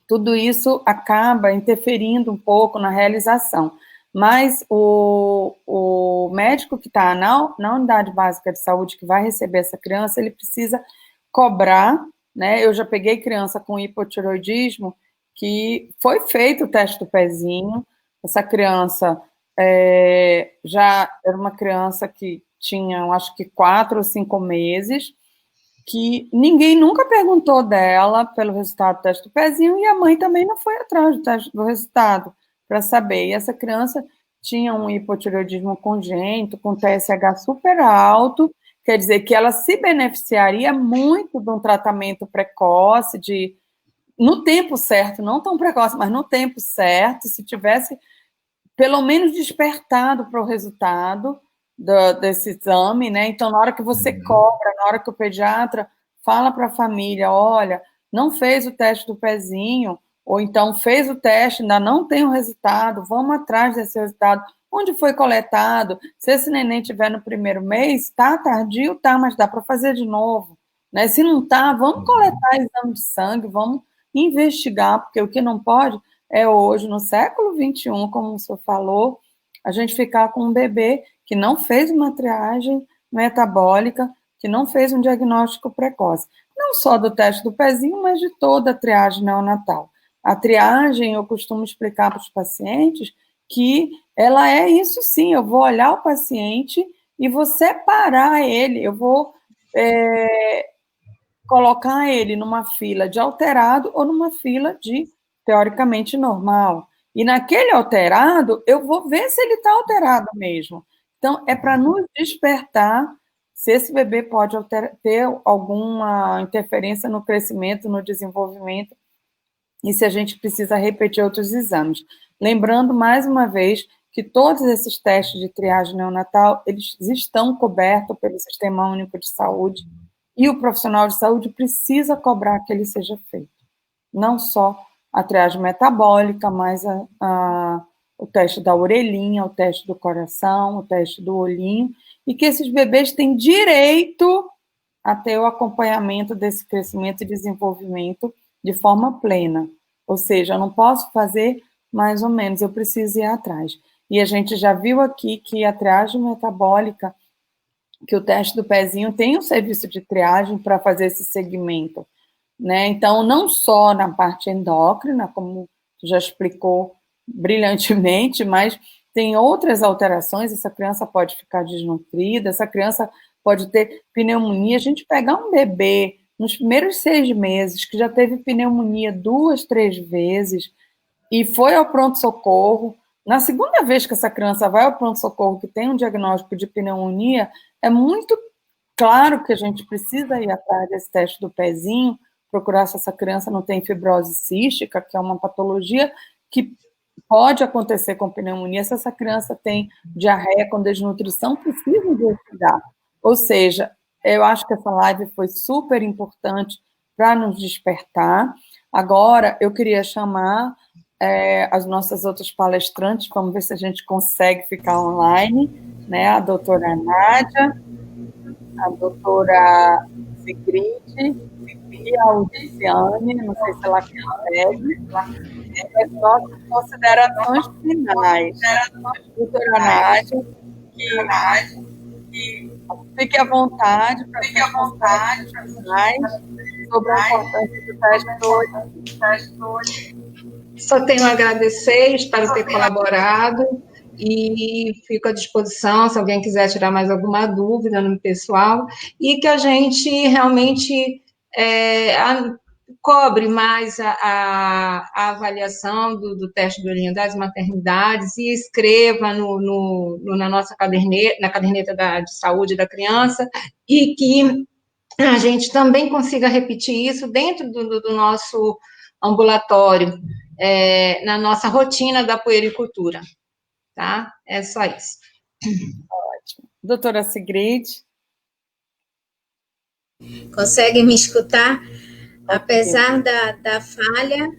tudo isso acaba interferindo um pouco na realização. Mas o médico que está na unidade básica de saúde, que vai receber essa criança, ele precisa cobrar, né? Eu já peguei criança com hipotireoidismo, que foi feito o teste do pezinho, essa criança já era uma criança que tinha, acho que 4 ou 5 meses, que ninguém nunca perguntou dela pelo resultado do teste do pezinho e a mãe também não foi atrás do resultado para saber. E essa criança tinha um hipotireoidismo congênito, com TSH super alto, quer dizer que ela se beneficiaria muito de um tratamento precoce, no tempo certo, não tão precoce, mas no tempo certo, se tivesse pelo menos despertado para o resultado desse exame, né? Então, na hora que você cobra, na hora que o pediatra fala para a família, olha, não fez o teste do pezinho, ou então fez o teste, ainda não tem o resultado, vamos atrás desse resultado. Onde foi coletado? Se esse neném tiver no primeiro mês, tá tardio, tá, mas dá para fazer de novo, né? Se não tá, vamos coletar exame de sangue, vamos investigar, porque o que não pode é hoje, no século XXI, como o senhor falou, a gente ficar com um bebê que não fez uma triagem metabólica, que não fez um diagnóstico precoce. Não só do teste do pezinho, mas de toda a triagem neonatal. A triagem, eu costumo explicar para os pacientes que ela é isso sim, eu vou olhar o paciente e vou separar ele, eu vou colocar ele numa fila de alterado ou numa fila de, teoricamente, normal. E naquele alterado, eu vou ver se ele está alterado mesmo. Então, é para nos despertar se esse bebê pode ter alguma interferência no crescimento, no desenvolvimento, e se a gente precisa repetir outros exames. Lembrando, mais uma vez, que todos esses testes de triagem neonatal, eles estão cobertos pelo Sistema Único de Saúde, e o profissional de saúde precisa cobrar que ele seja feito. Não só a triagem metabólica, mas o teste da orelhinha, o teste do coração, o teste do olhinho, e que esses bebês têm direito a ter o acompanhamento desse crescimento e desenvolvimento de forma plena. Ou seja, eu não posso fazer mais ou menos, eu preciso ir atrás. E a gente já viu aqui que a triagem metabólica, que o teste do pezinho tem um serviço de triagem para fazer esse segmento, né? Então, não só na parte endócrina, como tu já explicou brilhantemente, mas tem outras alterações, essa criança pode ficar desnutrida, essa criança pode ter pneumonia. A gente pegar um bebê nos primeiros 6 meses, que já teve pneumonia 2, 3 vezes, e foi ao pronto-socorro, na segunda vez que essa criança vai ao pronto-socorro, que tem um diagnóstico de pneumonia, é muito claro que a gente precisa ir atrás desse teste do pezinho, procurar se essa criança não tem fibrose cística, que é uma patologia que pode acontecer com pneumonia. Se essa criança tem diarreia com desnutrição, precisa investigar. Ou seja, eu acho que essa live foi super importante para nos despertar. Agora, eu queria chamar as nossas outras palestrantes, vamos ver se a gente consegue ficar online, né? A doutora Nádia, a doutora Sigrid e a Luciane, não sei se ela consegue. As nossas considerações finais. Doutora Nádia, que fique à vontade para mais sobre a importância do teste do olho. Só tenho a agradecer, espero ter colaborado e fico à disposição se alguém quiser tirar mais alguma dúvida no pessoal e que a gente realmente cobre mais a avaliação do teste do olhinho das maternidades e escreva na nossa caderneta, na caderneta de saúde da criança, e que a gente também consiga repetir isso dentro do nosso ambulatório, na nossa rotina da puericultura, tá? É só isso. Ótimo. Doutora Sigrid? Consegue me escutar? Apesar da falha,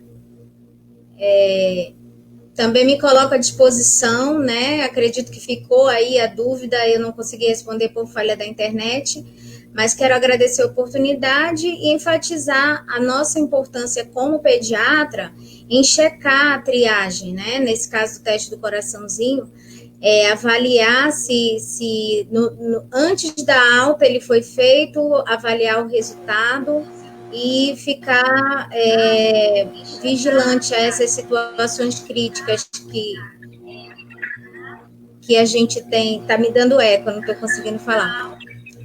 também me coloco à disposição, né? Acredito que ficou aí a dúvida, eu não consegui responder por falha da internet, mas quero agradecer a oportunidade e enfatizar a nossa importância como pediatra em checar a triagem, né? Nesse caso do teste do coraçãozinho, avaliar se antes da alta ele foi feito, avaliar o resultado e ficar vigilante a essas situações críticas que a gente tem. Está me dando eco, não estou conseguindo falar.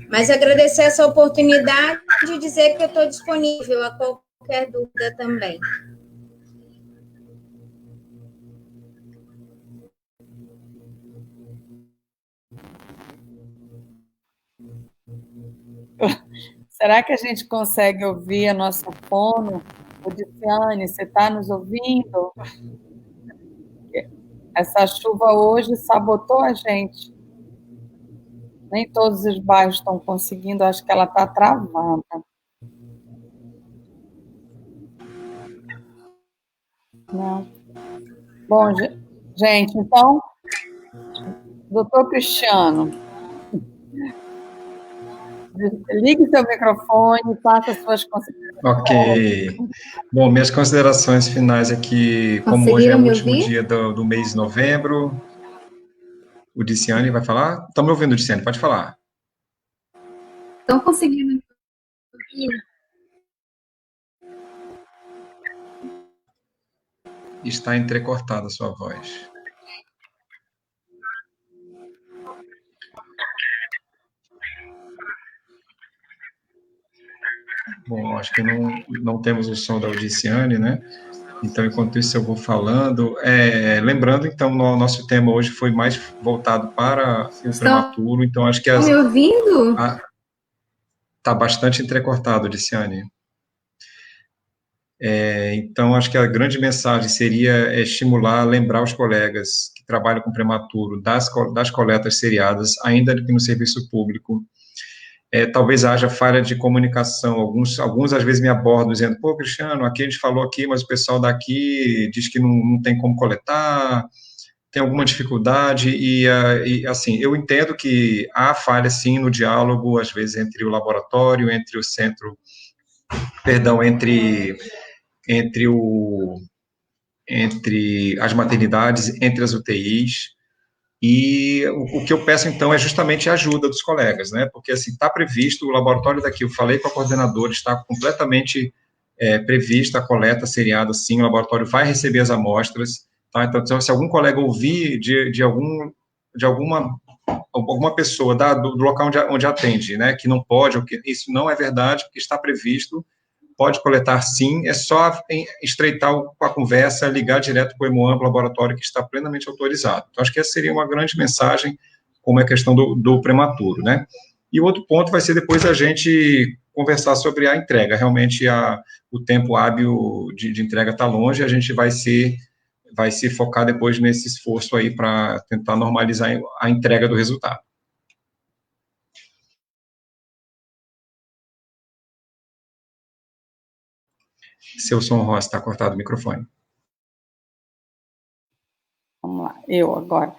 Mas agradecer essa oportunidade de dizer que eu estou disponível a qualquer dúvida também. Será que a gente consegue ouvir a nossa fono? Luciane, você está nos ouvindo? Essa chuva hoje sabotou a gente. Nem todos os bairros estão conseguindo, acho que ela está travada. Não. Bom, gente, então, doutor Cristiano, ligue seu microfone e faça suas considerações. Ok. Bom, minhas considerações finais aqui, como hoje é o último dia do mês de novembro, o Diciane vai falar? Estão me ouvindo, Diciane? Pode falar. Estão conseguindo me ouvir? Está entrecortada a sua voz. Bom, acho que não temos o som da Audiciane, né? Então, enquanto isso, eu vou falando. Lembrando, então, o nosso tema hoje foi mais voltado para o prematuro, então acho que Estão me ouvindo? está bastante entrecortado, Audiciane. Então, acho que a grande mensagem seria estimular, lembrar os colegas que trabalham com prematuro das coletas seriadas, ainda que no serviço público. Talvez haja falha de comunicação, alguns às vezes me abordam dizendo, pô, Cristiano, aqui a gente falou aqui, mas o pessoal daqui diz que não tem como coletar, tem alguma dificuldade, e assim, eu entendo que há falha sim no diálogo, às vezes entre o laboratório, entre o centro, perdão, entre as maternidades, entre as UTIs, e o que eu peço, então, é justamente a ajuda dos colegas, né, porque, assim, está previsto, o laboratório daqui, eu falei com a coordenadora, está completamente prevista a coleta seriada, sim, o laboratório vai receber as amostras, tá, então, se algum colega ouvir de alguma pessoa do local onde atende, né, que não pode, ou que isso não é verdade, porque está previsto, pode coletar sim, é só estreitar a conversa, ligar direto para o Hemoamp, laboratório que está plenamente autorizado. Então, acho que essa seria uma grande mensagem, como é a questão do prematuro, né? E o outro ponto vai ser depois a gente conversar sobre a entrega. Realmente, o tempo hábil de entrega está longe, a gente vai se focar depois nesse esforço aí para tentar normalizar a entrega do resultado. Seu som, Rosa, está cortado o microfone. Vamos lá, eu agora.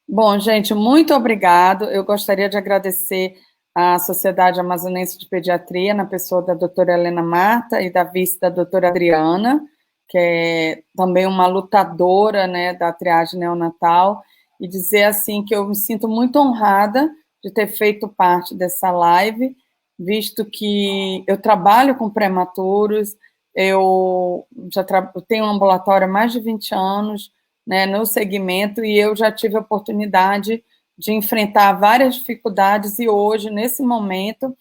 Bom, gente, muito obrigado. Eu gostaria de agradecer à Sociedade Amazonense de Pediatria, na pessoa da doutora Helena Marta e da vice da doutora Adriana, que é também uma lutadora, né, da triagem neonatal, e dizer, assim, que eu me sinto muito honrada de ter feito parte dessa live, visto que eu trabalho com prematuros, eu tenho um ambulatório há mais de 20 anos, né, no segmento, e eu já tive a oportunidade de enfrentar várias dificuldades, e hoje, nesse momento,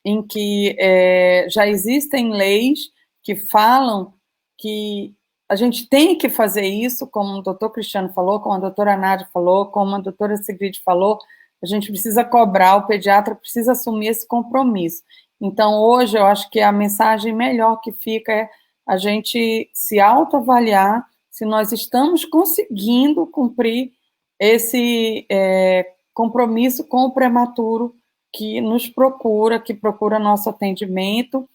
em que já existem leis que falam que a gente tem que fazer isso, como o doutor Cristiano falou, como a doutora Nádia falou, como a doutora Sigrid falou, a gente precisa cobrar, o pediatra precisa assumir esse compromisso. Então, hoje, eu acho que a mensagem melhor que fica é a gente se autoavaliar se nós estamos conseguindo cumprir esse compromisso com o prematuro que nos procura, que procura nosso atendimento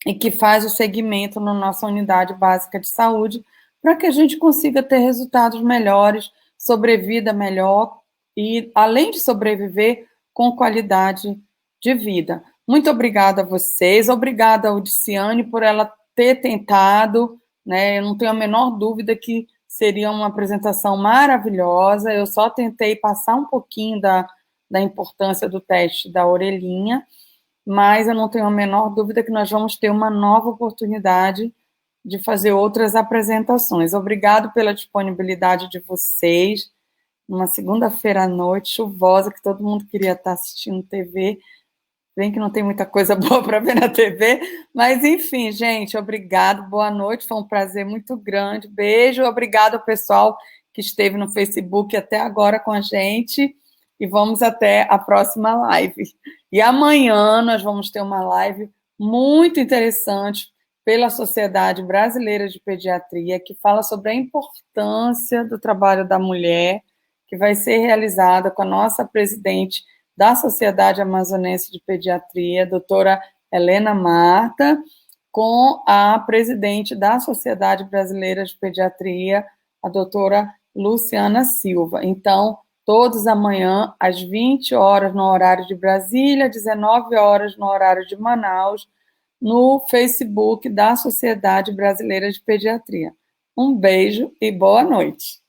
e que faz o segmento na nossa unidade básica de saúde, para que a gente consiga ter resultados melhores, sobrevida melhor e, além de sobreviver, com qualidade de vida. Muito obrigada a vocês, obrigada a Audiciane por ela ter tentado, né? Eu não tenho a menor dúvida que seria uma apresentação maravilhosa, eu só tentei passar um pouquinho da importância do teste da orelhinha, mas eu não tenho a menor dúvida que nós vamos ter uma nova oportunidade de fazer outras apresentações. Obrigado pela disponibilidade de vocês, numa segunda-feira à noite, chuvosa, que todo mundo queria estar assistindo TV, bem que não tem muita coisa boa para ver na TV, mas enfim, gente, obrigado, boa noite, foi um prazer muito grande, beijo, obrigado ao pessoal que esteve no Facebook até agora com a gente, e vamos até a próxima live. E amanhã nós vamos ter uma live muito interessante pela Sociedade Brasileira de Pediatria, que fala sobre a importância do trabalho da mulher, que vai ser realizada com a nossa presidente da Sociedade Amazonense de Pediatria, doutora Helena Marta, com a presidente da Sociedade Brasileira de Pediatria, a doutora Luciana Silva. Então, todos amanhã, às 20 horas no horário de Brasília, 19 horas no horário de Manaus, no Facebook da Sociedade Brasileira de Pediatria. Um beijo e boa noite.